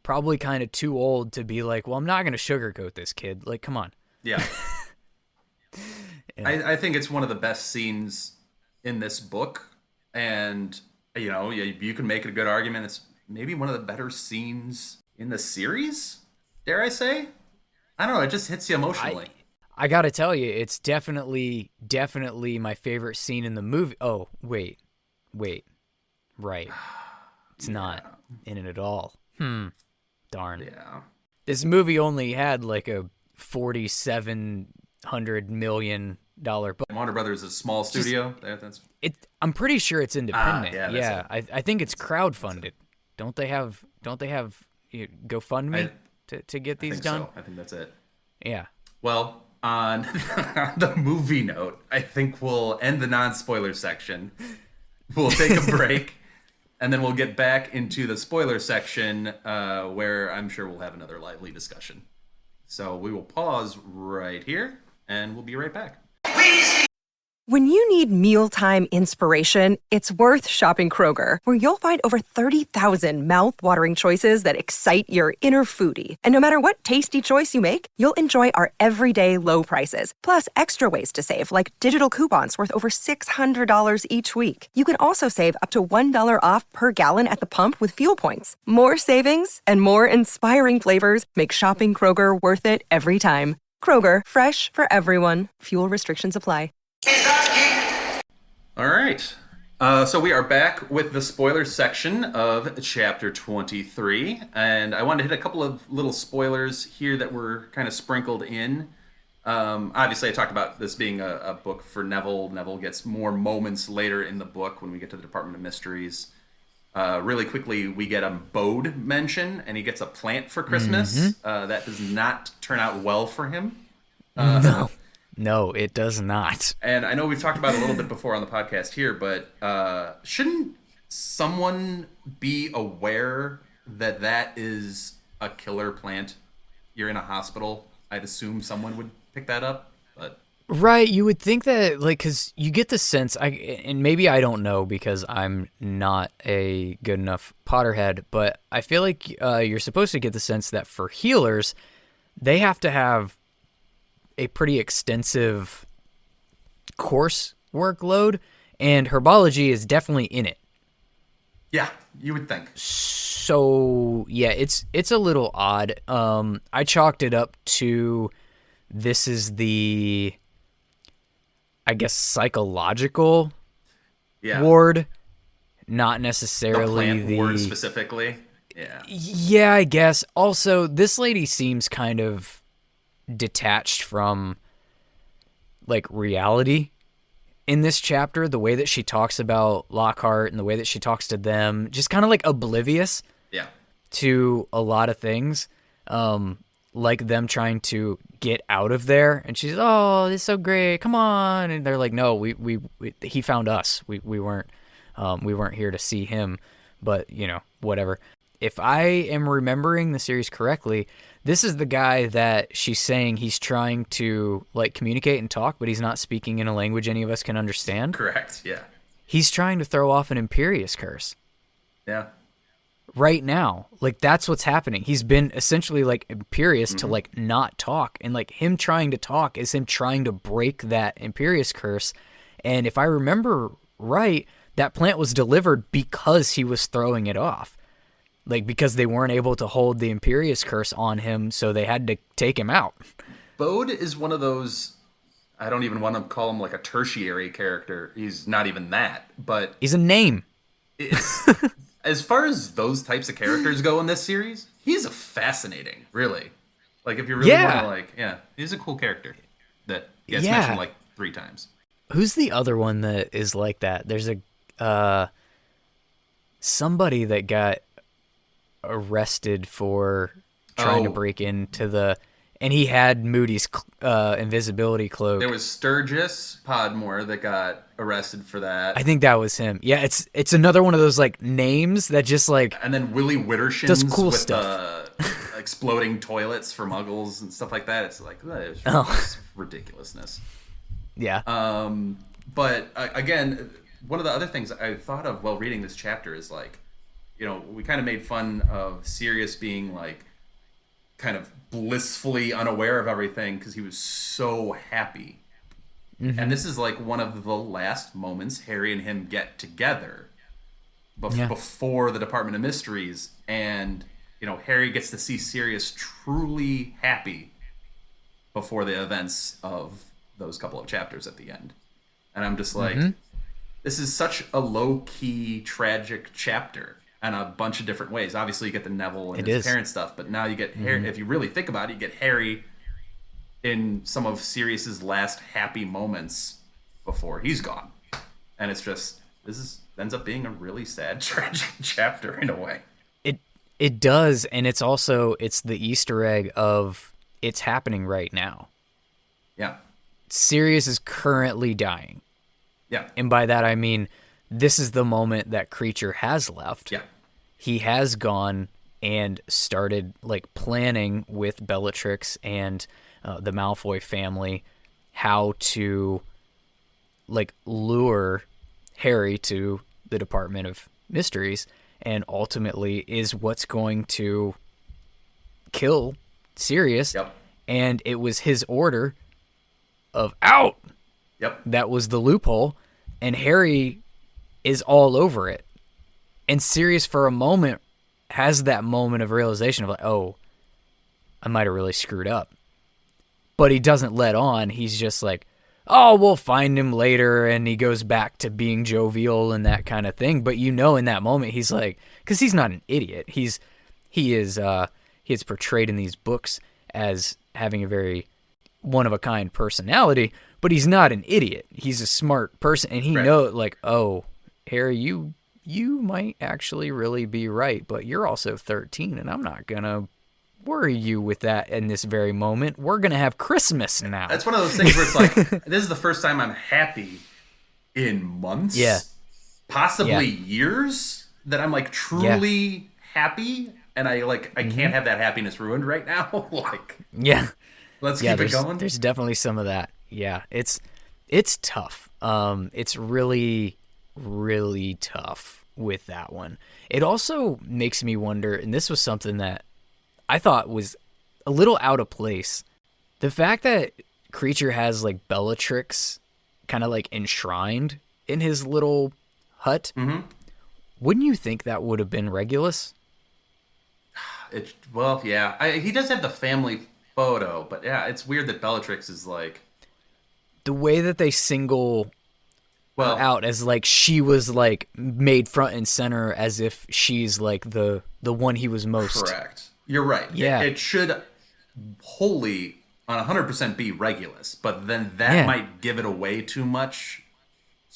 probably kind of too old to be like, well, I'm not going to sugarcoat this kid. Like, come on. Yeah. I think it's one of the best scenes in this book. And, you can make it a good argument. It's maybe one of the better scenes in the series, dare I say? I don't know. It just hits you emotionally. I got to tell you, it's definitely my favorite scene in the movie. Oh, wait. Right. It's not in it at all. Darn. Yeah. This movie only had like a $4,700 million budget. Warner Brothers is a small studio. I'm pretty sure it's independent. Yeah. I think it's crowdfunded. Don't they have GoFundMe to get these done? So. I think that's it. Yeah. Well, on the movie note, I think we'll end the non-spoiler section. We'll take a break. And then we'll get back into the spoiler section where I'm sure we'll have another lively discussion. So we will pause right here, and we'll be right back. When you need mealtime inspiration, it's worth shopping Kroger, where you'll find over 30,000 mouth-watering choices that excite your inner foodie. And no matter what tasty choice you make, you'll enjoy our everyday low prices, plus extra ways to save, like digital coupons worth over $600 each week. You can also save up to $1 off per gallon at the pump with fuel points. More savings and more inspiring flavors make shopping Kroger worth it every time. Kroger, fresh for everyone. Fuel restrictions apply. All right. So we are back with the spoiler section of Chapter 23. And I wanted to hit a couple of little spoilers here that were kind of sprinkled in. Obviously, I talked about this being a book for Neville. Neville gets more moments later in the book when we get to the Department of Mysteries. Really quickly, we get a Bode mention, and he gets a plant for Christmas. That does not turn out well for him. No, it does not. And I know we've talked about it a little bit before on the podcast here, but shouldn't someone be aware that that is a killer plant? You're in a hospital. I'd assume someone would pick that up, but Right, you would think that, like, because you get the sense, and maybe I don't know because I'm not a good enough Potterhead, but I feel like you're supposed to get the sense that for healers, they have to have a pretty extensive course workload, and herbology is definitely in it. yeah, you would think. So yeah, it's a little odd. I chalked it up to this is the, I guess, psychological ward, not necessarily the plant ward specifically. Yeah. Yeah, I guess. Also, this lady seems kind of detached from like reality in this chapter. The way that she talks about Lockhart and the way that she talks to them, just kind of like oblivious to a lot of things. Like them trying to get out of there, and she's, oh, it's so great, come on, and they're like, no, we he found us, we weren't here to see him, but you know, whatever. If I am remembering the series correctly, this is the guy that she's saying he's trying to like communicate and talk, but he's not speaking in a language any of us can understand. Correct. Yeah. He's trying to throw off an Imperious curse. Yeah. Right now, like that's what's happening. He's been essentially like Imperious to like not talk, and like him trying to talk is him trying to break that Imperious curse. And if I remember right, that plant was delivered because he was throwing it off, like because they weren't able to hold the Imperious curse on him, so they had to take him out. Bode is one of those, I don't even want to call him like a tertiary character. He's not even that, but he's a name. It's, as far as those types of characters go in this series, he's a fascinating, really. Like, if you really want to, like, he's a cool character that gets mentioned, like, 3 times. Who's the other one that is like that? There's a, somebody that got arrested for trying to break into the, and he had Moody's invisibility cloak. There was Sturgis Podmore that got arrested for that. I think that was him. Yeah, it's another one of those like names that just like. And then Willie Wittershins does cool with stuff. Exploding toilets for Muggles and stuff like that. It's like it's ridiculousness. Yeah. But again, one of the other things I thought of while reading this chapter is like, you know, we kind of made fun of Sirius being like kind of blissfully unaware of everything because he was so happy. And this is like one of the last moments Harry and him get together before the Department of Mysteries, and you know, Harry gets to see Sirius truly happy before the events of those couple of chapters at the end. And I'm just like, this is such a low-key tragic chapter in a bunch of different ways. Obviously you get the Neville and his parent stuff, but now you get Harry, if you really think about it, you get Harry in some of Sirius's last happy moments before he's gone. And it's just, ends up being a really sad, tragic chapter in a way. It does, and it's the Easter egg of it's happening right now. Yeah. Sirius is currently dying. Yeah. And by that I mean this is the moment that Creature has left. Yeah. He has gone and started like planning with Bellatrix and the Malfoy family how to like lure Harry to the Department of Mysteries, and ultimately is what's going to kill Sirius. Yep. And it was his order of out. Yep. That was the loophole, and Harry is all over it. And Sirius for a moment has that moment of realization of like, oh, I might have really screwed up. But he doesn't let on. He's just like, oh, we'll find him later. And he goes back to being jovial and that kind of thing. But you know, in that moment, he's like, because he's not an idiot. He is portrayed in these books as having a very one-of-a-kind personality, but he's not an idiot. He's a smart person. And he knows, like, oh, Harry, you might actually really be right, but you're also 13, and I'm not going to worry you with that in this very moment. We're going to have Christmas now. That's one of those things where it's like, this is the first time I'm happy in months. Yeah. possibly years that I'm like truly happy, and I can't have that happiness ruined right now. Like, let's keep it going. There's definitely some of that. Yeah, it's tough. It's really, really tough with that one. It also makes me wonder, and this was something that I thought was a little out of place. The fact that Creature has like Bellatrix kind of like enshrined in his little hut. Mm-hmm. Wouldn't you think that would have been Regulus? He does have the family photo, but yeah, it's weird that Bellatrix is like... The way that they single her out as like she was like made front and center as if she's like the one he was most... Correct. You're right. Yeah. It should wholly on 100% be Regulus, but then that might give it away too much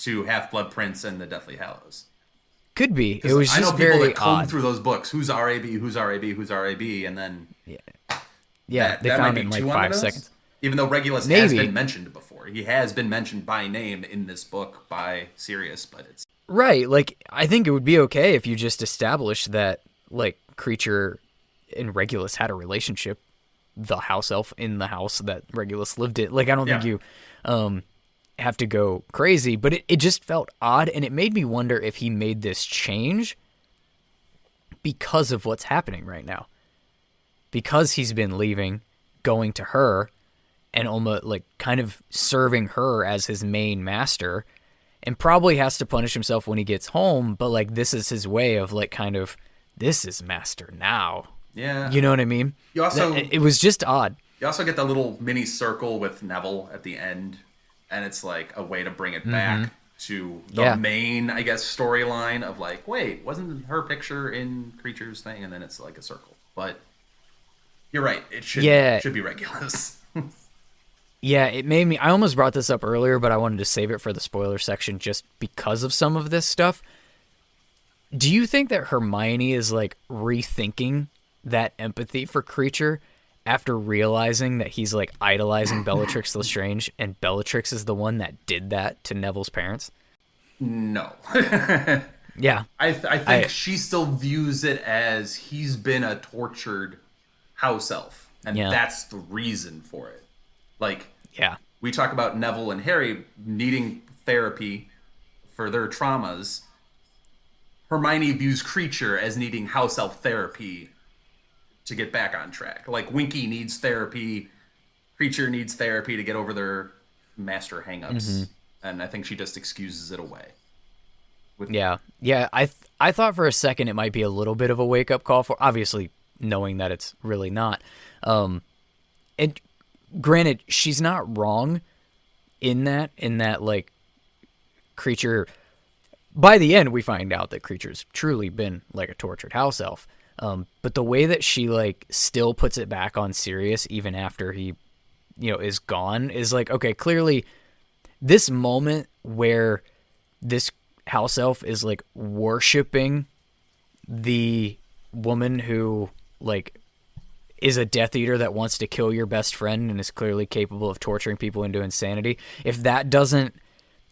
to Half-Blood Prince and the Deathly Hallows. Could be. It was just very odd. I know people that comb through those books. Who's RAB? Who's RAB? Who's RAB? And then they found it in like 5 seconds. Even though Regulus has been mentioned before, he has been mentioned by name in this book by Sirius, but it's right. Like I think it would be okay if you just established that like Creature and Regulus had a relationship. The house elf in the house that Regulus lived in. Like I don't think you have to go crazy, but it just felt odd, and it made me wonder if he made this change because of what's happening right now. Because he's been leaving, going to her, and almost like kind of serving her as his main master, and probably has to punish himself when he gets home, but like this is his way of like kind of, this is master now. Yeah. You know what I mean? You also, it was just odd. You also get the little mini circle with Neville at the end, and it's like a way to bring it back to the main, I guess, storyline of like, wait, wasn't her picture in Creature's thing? And then it's like a circle. But you're right. It should be Regulus. Yeah, it made me... I almost brought this up earlier, but I wanted to save it for the spoiler section just because of some of this stuff. Do you think that Hermione is like rethinking that empathy for Creature after realizing that he's like idolizing Bellatrix Lestrange, and Bellatrix is the one that did that to Neville's parents? No. Yeah. I think she still views it as he's been a tortured house elf, and that's the reason for it. Like, we talk about Neville and Harry needing therapy for their traumas. Hermione views Creature as needing house elf therapy to get back on track. Like Winky needs therapy, Creature needs therapy to get over their master hangups, and I think she just excuses it away. I thought for a second it might be a little bit of a wake up call for, obviously knowing that it's really not. And granted, she's not wrong in that like Creature. By the end, we find out that Creature's truly been like a tortured house elf. But the way that she like still puts it back on Sirius even after he, is gone is like, okay, clearly this moment where this house elf is like worshiping the woman who like is a Death Eater that wants to kill your best friend and is clearly capable of torturing people into insanity. If that doesn't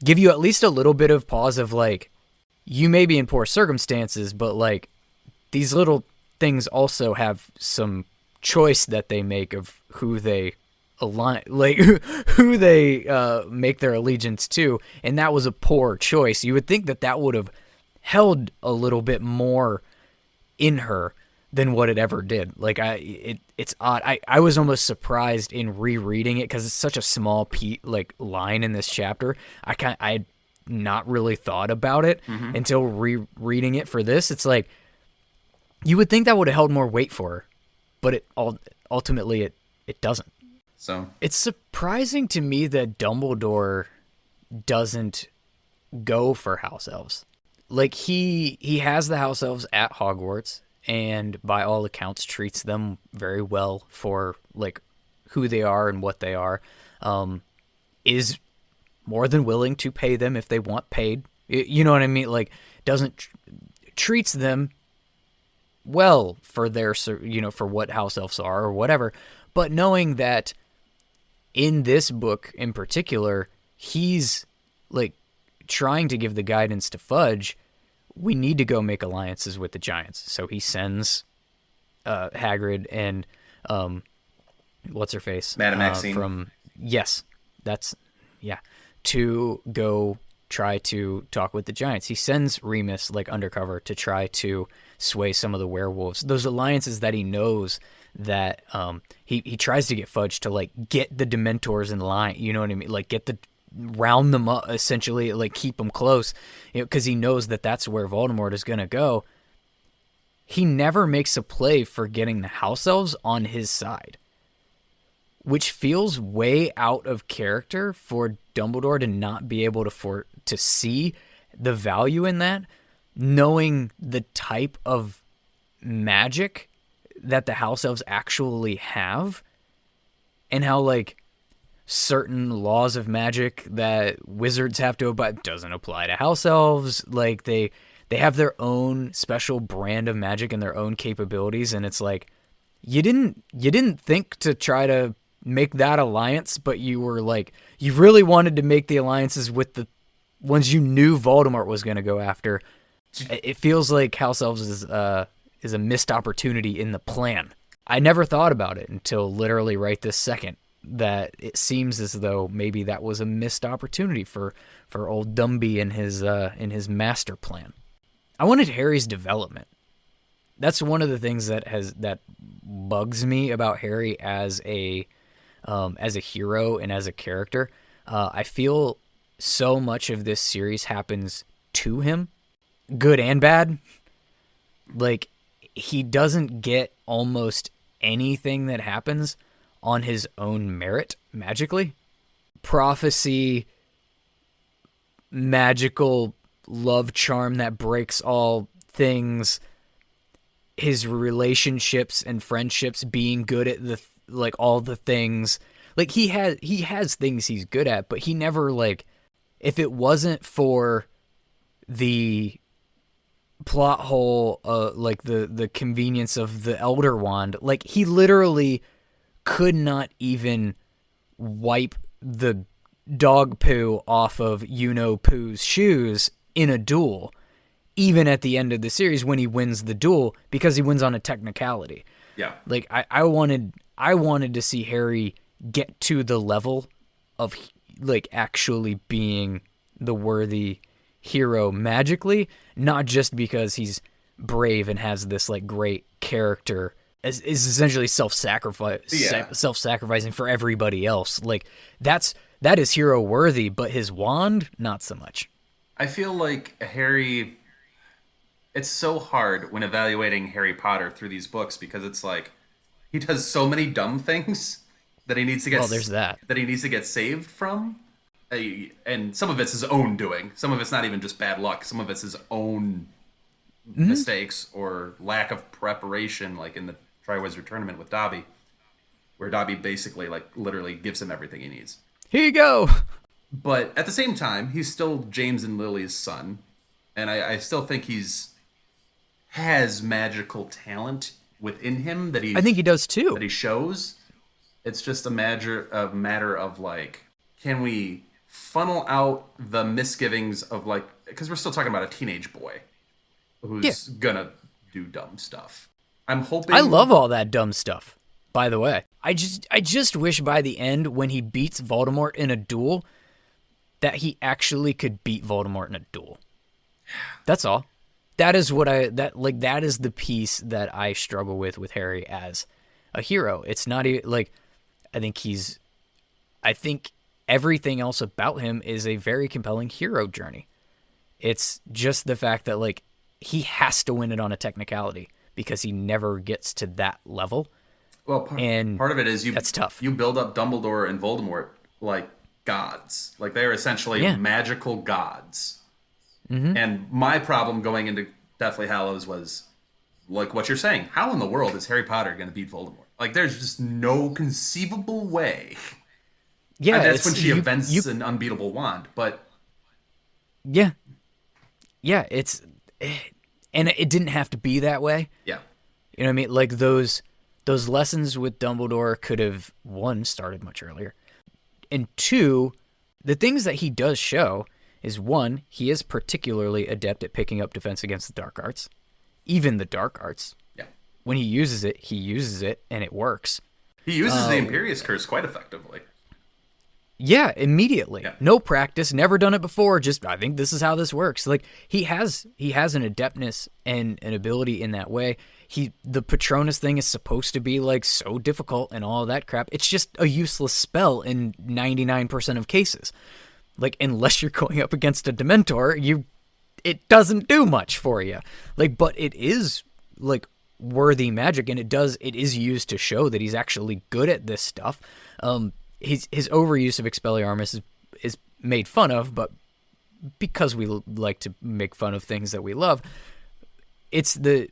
give you at least a little bit of pause of like, you may be in poor circumstances, but like these little things also have some choice that they make of who they align, like who they make their allegiance to, and that was a poor choice. You would think that would have held a little bit more in her than what it ever did. Like it's odd. I was almost surprised in rereading it because it's such a small line in this chapter. I not really thought about it until rereading it for this. It's like you would think that would have held more weight for her, but it ultimately it doesn't. So it's surprising to me that Dumbledore doesn't go for house elves. Like he has the house elves at Hogwarts, and by all accounts treats them very well for like who they are and what they are. Is more than willing to pay them if they want paid. You know what I mean? Like doesn't treats them well for their, for what house elves are or whatever. But knowing that in this book in particular, he's like trying to give the guidance to Fudge, we need to go make alliances with the giants. So he sends Hagrid and what's her face, Madame Maxine, to go try to talk with the giants. He sends Remus like undercover to try to sway some of the werewolves. Those alliances that he knows that he tries to get Fudge to like get the Dementors in line. You know what I mean? Like round them up, essentially, like keep them close, because he knows that that's where Voldemort is going to go. He never makes a play for getting the house elves on his side, which feels way out of character for Dumbledore to not be able to see the value in that, knowing the type of magic that the house elves actually have, and how like certain laws of magic that wizards have to abide doesn't apply to house elves. Like they have their own special brand of magic and their own capabilities, and it's like you didn't think to try to make that alliance, but you were like, you really wanted to make the alliances with the ones you knew Voldemort was going to go after. It feels like house elves is a missed opportunity in the plan. I never thought about it until literally right this second, that it seems as though maybe that was a missed opportunity for old Dumby in his master plan. I wanted Harry's development. That's one of the things that bugs me about Harry as a hero and as a character. I feel so much of this series happens to him, good and bad. Like, he doesn't get almost anything that happens on his own merit magically. Prophecy, magical love charm that breaks all things, his relationships and friendships being good at all the things. Like, he has things he's good at, but he never, like, if it wasn't for the plot hole, like the convenience of the Elder Wand, like, he literally could not even wipe the dog poo off of Pooh's shoes in a duel, even at the end of the series when he wins the duel, because he wins on a technicality. Yeah. Like, I wanted to see Harry get to the level of, like, actually being the worthy hero magically, not just because he's brave and has this, like, great character, is essentially self-sacrificing for everybody else. Like, that is hero worthy, but his wand, not so much. I feel like Harry, it's so hard when evaluating Harry Potter through these books, because it's like he does so many dumb things that he needs to get there's that he needs to get saved from, and some of it's his own doing. Some of it's not even just bad luck. Some of it's his own mistakes or lack of preparation, like in the Triwizard Tournament with Dobby, where Dobby basically, like, literally gives him everything he needs. Here you go. But at the same time, he's still James and Lily's son, and I still think has magical talent within him that I think he does too. That he shows. It's just a matter of, like, can we funnel out the misgivings of, like, because we're still talking about a teenage boy who's gonna do dumb stuff. I'm hoping. I love all that dumb stuff, by the way. I just wish by the end, when he beats Voldemort in a duel, that he actually could beat Voldemort in a duel. That's all. That is that is the piece that I struggle with Harry as a hero. It's not even like, I think everything else about him is a very compelling hero journey. It's just the fact that, like, he has to win it on a technicality, because he never gets to that level. Well, part of it is that's tough. You build up Dumbledore and Voldemort like gods. Like, they're essentially magical gods. Mm-hmm. And my problem going into Deathly Hallows was, like, what you're saying. How in the world is Harry Potter going to beat Voldemort? Like, there's just no conceivable way. Yeah, and that's when she invents an unbeatable wand. But yeah, and it didn't have to be that way. Yeah, you know what I mean. Like, those lessons with Dumbledore could have, one, started much earlier, and two, the things that he does show is one, he is particularly adept at picking up defense against the dark arts, even the dark arts. Yeah. When he uses it, and it works. He uses the Imperious Curse quite effectively. Yeah, immediately. Yeah. No practice, never done it before. Just, I think this is how this works. Like, he has an adeptness and an ability in that way. The Patronus thing is supposed to be like so difficult and all that crap. It's just a useless spell in 99% of cases. Like, unless you're going up against a Dementor, it doesn't do much for you. Like, but it is like worthy magic, and it is used to show that he's actually good at this stuff. His overuse of Expelliarmus is made fun of, but because we like to make fun of things that we love, it's the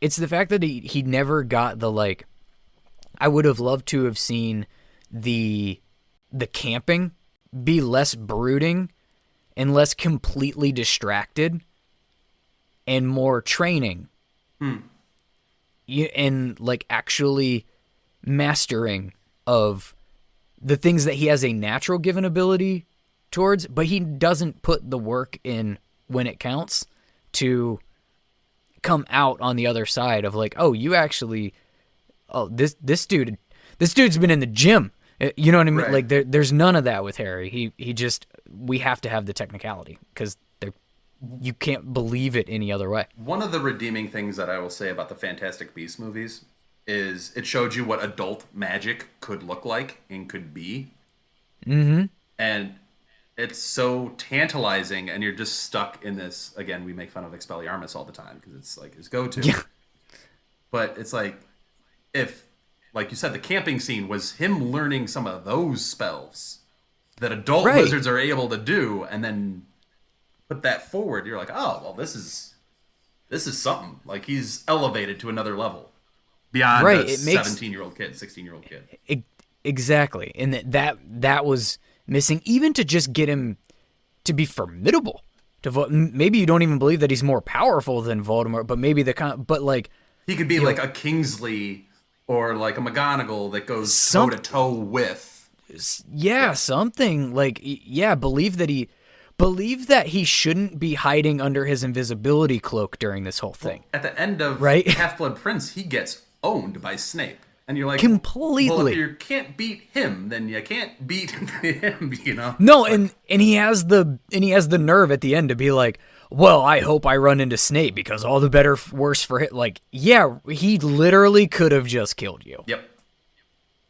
fact that he never got the, like, I would have loved to have seen the camping be less brooding and less completely distracted and more training. And like actually mastering of the things that he has a natural given ability towards, but he doesn't put the work in when it counts to come out on the other side of like, oh, you actually, oh, this dude's been in the gym. You know what I mean? Right. Like there's none of that with Harry. He just, we have to have the technicality because you can't believe it any other way. One of the redeeming things that I will say about the Fantastic Beasts movies is it showed you what adult magic could look like and could be. Mm-hmm. And it's so tantalizing, and you're just stuck in this. Again, we make fun of Expelliarmus all the time because it's like his go-to. Yeah. But it's like, if, like you said, the camping scene was him learning some of those spells that adult wizards are able to do, and then put that forward, you're like, oh, well, this is something. Like, he's elevated to another level beyond a 17-year-old kid, 16-year-old kid. Exactly. And that was missing, even to just get him to be formidable. Maybe you don't even believe that he's more powerful than Voldemort, but maybe but like, he could be like a Kingsley or like a McGonagall that goes toe-to-toe with. Yeah, something like, yeah, believe that he shouldn't be hiding under his invisibility cloak during this whole thing. At the end of Half-Blood Prince, he gets owned by Snape. And you're like, completely. Well, if you can't beat him, then you can't beat him, you know? No, and he has the nerve at the end to be like, well, I hope I run into Snape because all the better, worse for him. Like, yeah, he literally could have just killed you. Yep.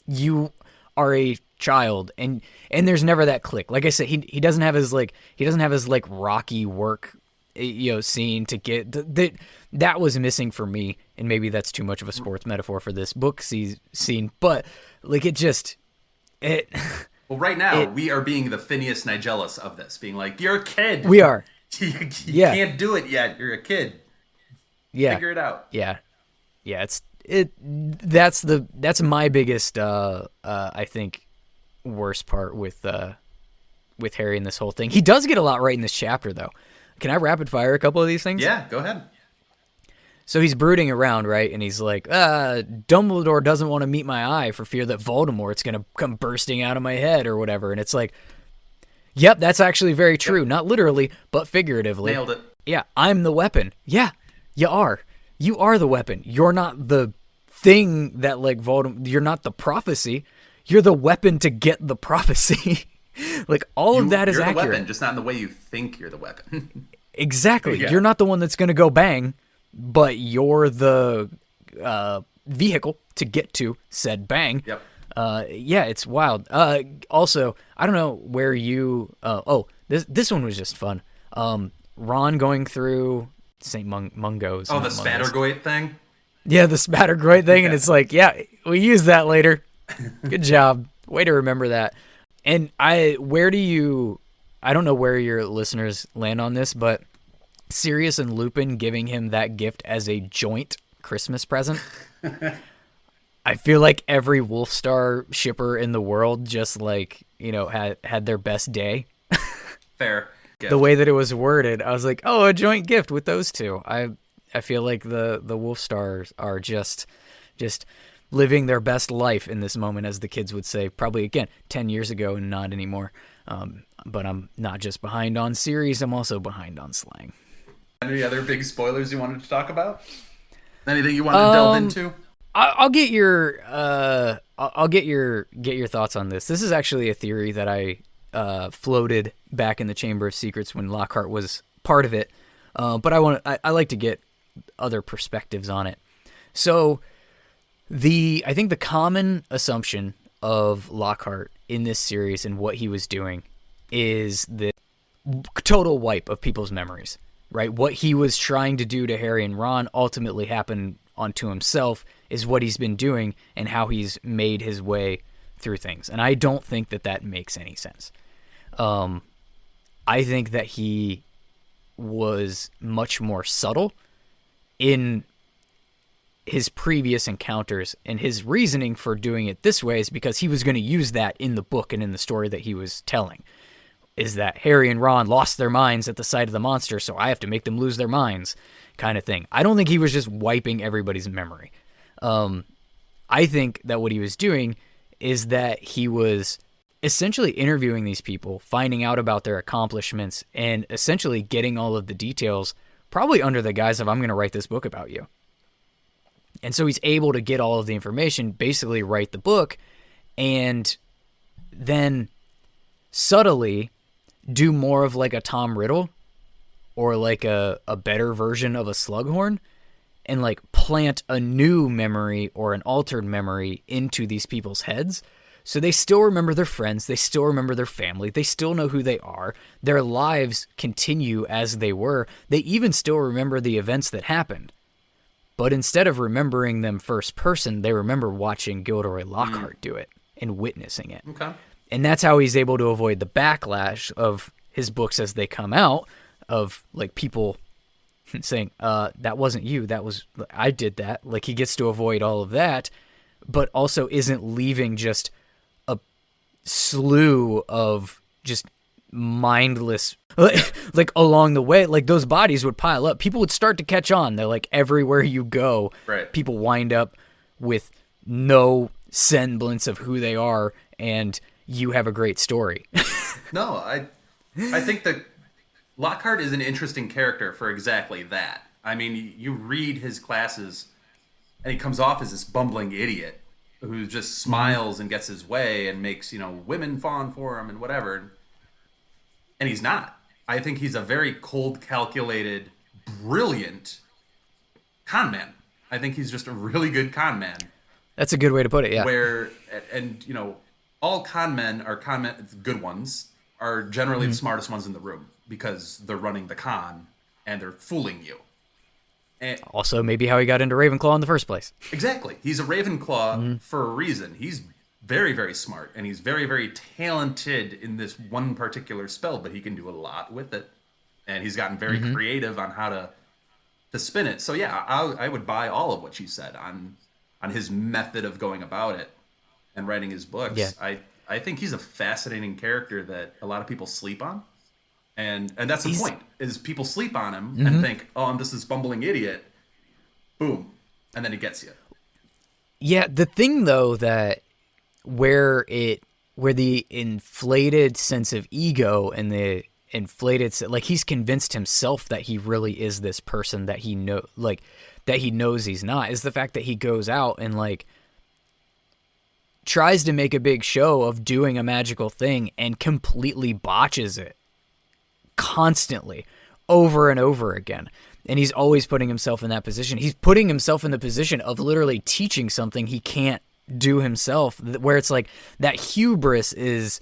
You are a child, and there's never that click. Like I said, he doesn't have his Rocky work, scene to get that was missing for me, and maybe that's too much of a sports metaphor for this book scene, but like well, right now we are being the Phineas Nigellus of this, being like, you're a kid. We are. you can't do it yet. You're a kid. Yeah. Figure it out. Yeah. Yeah. That's my biggest, I think, worst part with Harry in this whole thing. He does get a lot right in this chapter, though. Can I rapid fire a couple of these things? Yeah, go ahead. So he's brooding around, right? And he's like, Dumbledore doesn't want to meet my eye for fear that Voldemort's going to come bursting out of my head or whatever. And it's like, yep, that's actually very true. Yep. Not literally, but figuratively. Nailed it. Yeah, I'm the weapon. Yeah, you are. You are the weapon. You're not the thing that, like, Voldemort, you're not the prophecy. You're the weapon to get the prophecy. Like, all of that is accurate. You're the weapon, just not in the way you think you're the weapon. Exactly. Yeah. You're not the one that's going to go bang, but you're the vehicle to get to said bang. Yep. Yeah, it's wild. Also, I don't know where you... this one was just fun. Ron going through St Mungo's. Oh, the Spattergoit thing? Yeah, the Spattergoit thing, and it's like, yeah, we use that later. Good job. Way to remember that. And I don't know where your listeners land on this, but Sirius and Lupin giving him that gift as a joint Christmas present. I feel like every Wolfstar shipper in the world just had their best day. Fair. Gift. The way that it was worded, I was like, oh, a joint gift with those two. I feel like the Wolfstars are just living their best life in this moment, as the kids would say, probably, again, 10 years ago and not anymore. but I'm not just behind on series, I'm also behind on slang. Any other big spoilers you wanted to talk about? Anything you wanted to delve into? I'll get your thoughts on this. This is actually a theory that I floated back in the Chamber of Secrets when Lockhart was part of it, but I like to get other perspectives on it. So I think the common assumption of Lockhart in this series and what he was doing is the total wipe of people's memories, right? What he was trying to do to Harry and Ron ultimately happened onto himself, is what he's been doing and how he's made his way through things. And I don't think that makes any sense. I think that he was much more subtle in his previous encounters, and his reasoning for doing it this way is because he was going to use that in the book and in the story that he was telling, is that Harry and Ron lost their minds at the sight of the monster, so I have to make them lose their minds, kind of thing. I don't think he was just wiping everybody's memory. I think that what he was doing is that he was essentially interviewing these people, finding out about their accomplishments, and essentially getting all of the details, probably under the guise of, I'm going to write this book about you. And so he's able to get all of the information, basically write the book, and then subtly do more of like a Tom Riddle or like a better version of a Slughorn, and like plant a new memory or an altered memory into these people's heads. So they still remember their friends, they still remember their family, they still know who they are, their lives continue as they were, they even still remember the events that happened. But instead of remembering them first person, they remember watching Gilderoy Lockhart do it and witnessing it. Okay. And that's how he's able to avoid the backlash of his books as they come out, of like people saying, that wasn't you, I did that. Like, he gets to avoid all of that, but also isn't leaving just a slew of just mindless, like along the way, like those bodies would pile up. People would start to catch on. They're like, everywhere you go, right, people wind up with no semblance of who they are, and you have a great story. No, I think that Lockhart is an interesting character for exactly that. I mean, you read his classes, and he comes off as this bumbling idiot who just smiles and gets his way and makes, women fawn for him and whatever. And he's not. I think he's a very cold, calculated, brilliant con man. I think he's just a really good con man. That's a good way to put it, yeah. All con men, good ones, are generally the smartest ones in the room because they're running the con and they're fooling you. And also, maybe how he got into Ravenclaw in the first place. Exactly. He's a Ravenclaw for a reason. He's very, very smart, and he's very, very talented in this one particular spell, but he can do a lot with it. And he's gotten very creative on how to spin it. So yeah, I would buy all of what you said on his method of going about it and writing his books. Yeah. I think he's a fascinating character that a lot of people sleep on. And that's the point, is people sleep on him and think, oh, I'm just this bumbling idiot. Boom. And then he gets you. Yeah, the thing, though, that where the inflated sense of ego and the inflated, like, he's convinced himself that he really is this person that he knows he's not, is the fact that he goes out and like tries to make a big show of doing a magical thing and completely botches it constantly over and over again. And he's always putting himself in that position. He's putting himself in the position of literally teaching something he can't do himself, where it's like that hubris is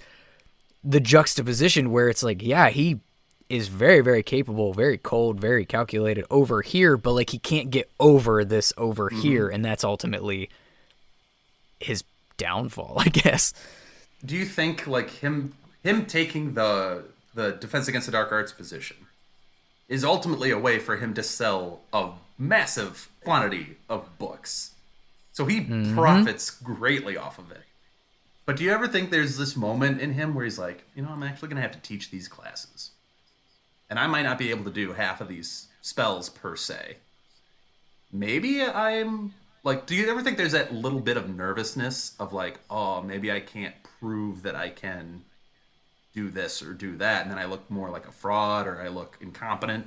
the juxtaposition where it's like, yeah, he is very, very capable, very cold, very calculated over here, but like he can't get over this over here, and that's ultimately his downfall, I guess. Do you think like him taking the Defense Against the Dark Arts position is ultimately a way for him to sell a massive quantity of books? So he profits greatly off of it. But do you ever think there's this moment in him where he's like, I'm actually going to have to teach these classes, and I might not be able to do half of these spells per se. Maybe I'm like, do you ever think there's that little bit of nervousness of like, oh, maybe I can't prove that I can do this or do that, and then I look more like a fraud or I look incompetent.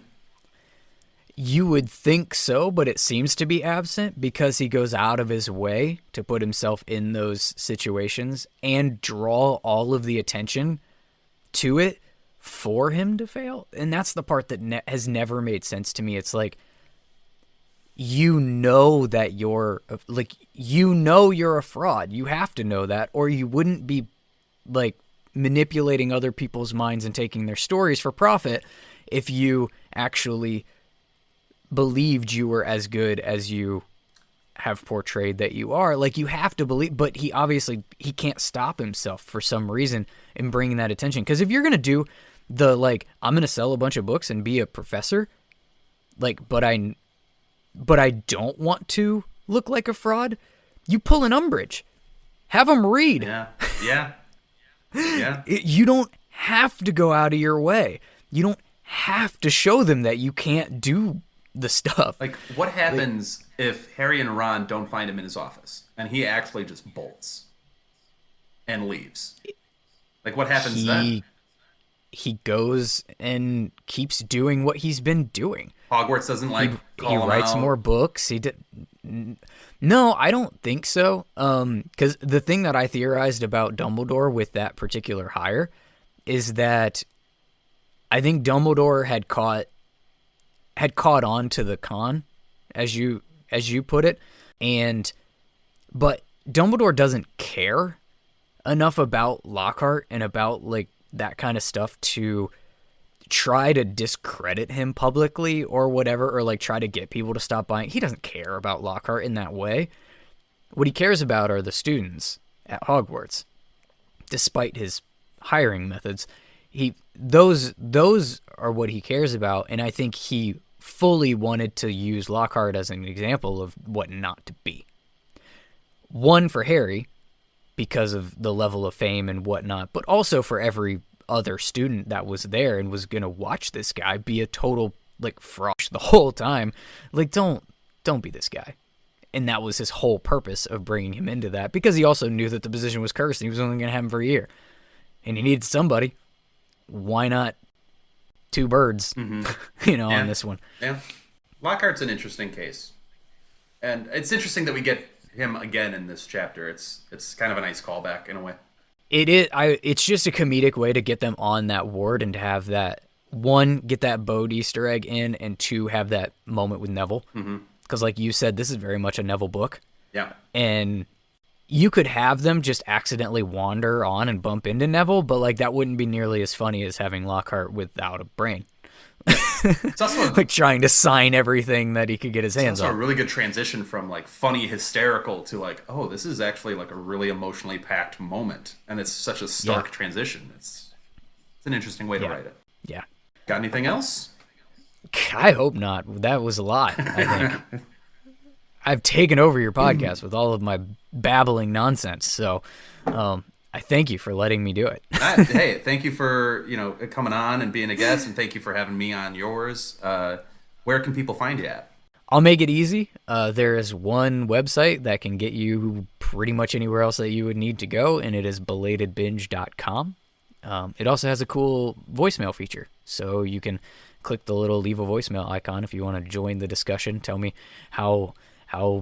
You would think so, but it seems to be absent because he goes out of his way to put himself in those situations and draw all of the attention to it for him to fail. And that's the part that has never made sense to me. It's like, you know that you're like, you know you're a fraud. You have to know that, or you wouldn't be like manipulating other people's minds and taking their stories for profit if you actually believed you were as good as you have portrayed that you are. Like, you have to believe, but he can't stop himself for some reason in bringing that attention. Because if you're going to do the, like, I'm going to sell a bunch of books and be a professor, like, but I don't want to look like a fraud, you pull an umbrage. Have them read. Yeah. You don't have to go out of your way. You don't have to show them that you can't do the stuff. Like, what happens if Harry and Ron don't find him in his office and he actually just bolts and leaves? Like, what happens then? He goes and keeps doing what he's been doing. Hogwarts doesn't like he writes more books. No, I don't think so. Because the thing that I theorized about Dumbledore with that particular hire is that I think Dumbledore had caught on to the con, as you put it, but Dumbledore doesn't care enough about Lockhart and about like that kind of stuff to try to discredit him publicly or whatever, or like try to get people to stop buying. He doesn't care about Lockhart in that way. What he cares about are the students at Hogwarts, despite his hiring methods. Those are what he cares about, and I think he fully wanted to use Lockhart as an example of what not to be. One, for Harry, because of the level of fame and whatnot, but also for every other student that was there and was going to watch this guy be a total, like, frosh the whole time. Like, don't be this guy. And that was his whole purpose of bringing him into that, because he also knew that the position was cursed and he was only going to have him for a year. And he needed somebody. Why not two birds, on this one? Yeah. Lockhart's an interesting case. And it's interesting that we get him again in this chapter. It's kind of a nice callback in a way. It is. It's just a comedic way to get them on that ward and to have that, one, get that Bode Easter egg in, and two, have that moment with Neville. Because like you said, this is very much a Neville book. Yeah. And you could have them just accidentally wander on and bump into Neville, but like that wouldn't be nearly as funny as having Lockhart without a brain. It's also like trying to sign everything that he could get his hands on. It's also a really good transition from like funny, hysterical to like, oh, this is actually like a really emotionally packed moment, and it's such a stark transition. It's an interesting way to write it. Yeah. Got anything else? I hope not. That was a lot, I think. I've taken over your podcast with all of my babbling nonsense, so I thank you for letting me do it. Hey, thank you for coming on and being a guest, and thank you for having me on yours. Where can people find you at? I'll make it easy. There is one website that can get you pretty much anywhere else that you would need to go, and it is belatedbinge.com. It also has a cool voicemail feature, so you can click the little leave a voicemail icon if you want to join the discussion. Tell me how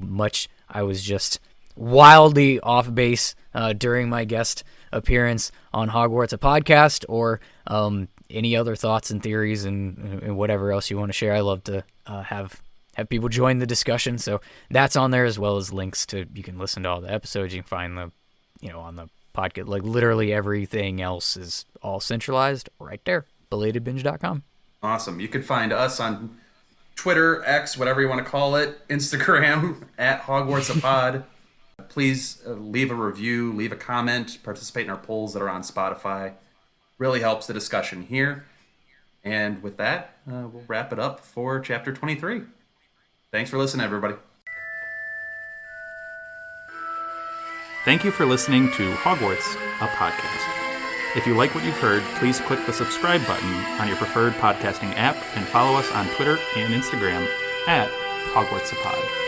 much I was just wildly off base during my guest appearance on Hogwarts, a podcast, or any other thoughts and theories and whatever else you want to share. I love to have people join the discussion, so that's on there, as well as links to, you can listen to all the episodes. You can find the on the podcast, like literally everything else is all centralized right there. belatedbinge.com. Awesome. You can find us on Twitter, X, whatever you want to call it, Instagram at Hogwarts a Pod. Please leave a review, leave a comment, participate in our polls that are on Spotify. Really helps the discussion here. And with that, we'll wrap it up for Chapter 23. Thanks for listening, everybody. Thank you for listening to Hogwarts, a Podcast. If you like what you've heard, please click the subscribe button on your preferred podcasting app and follow us on Twitter and Instagram at Hogwarts a Pod.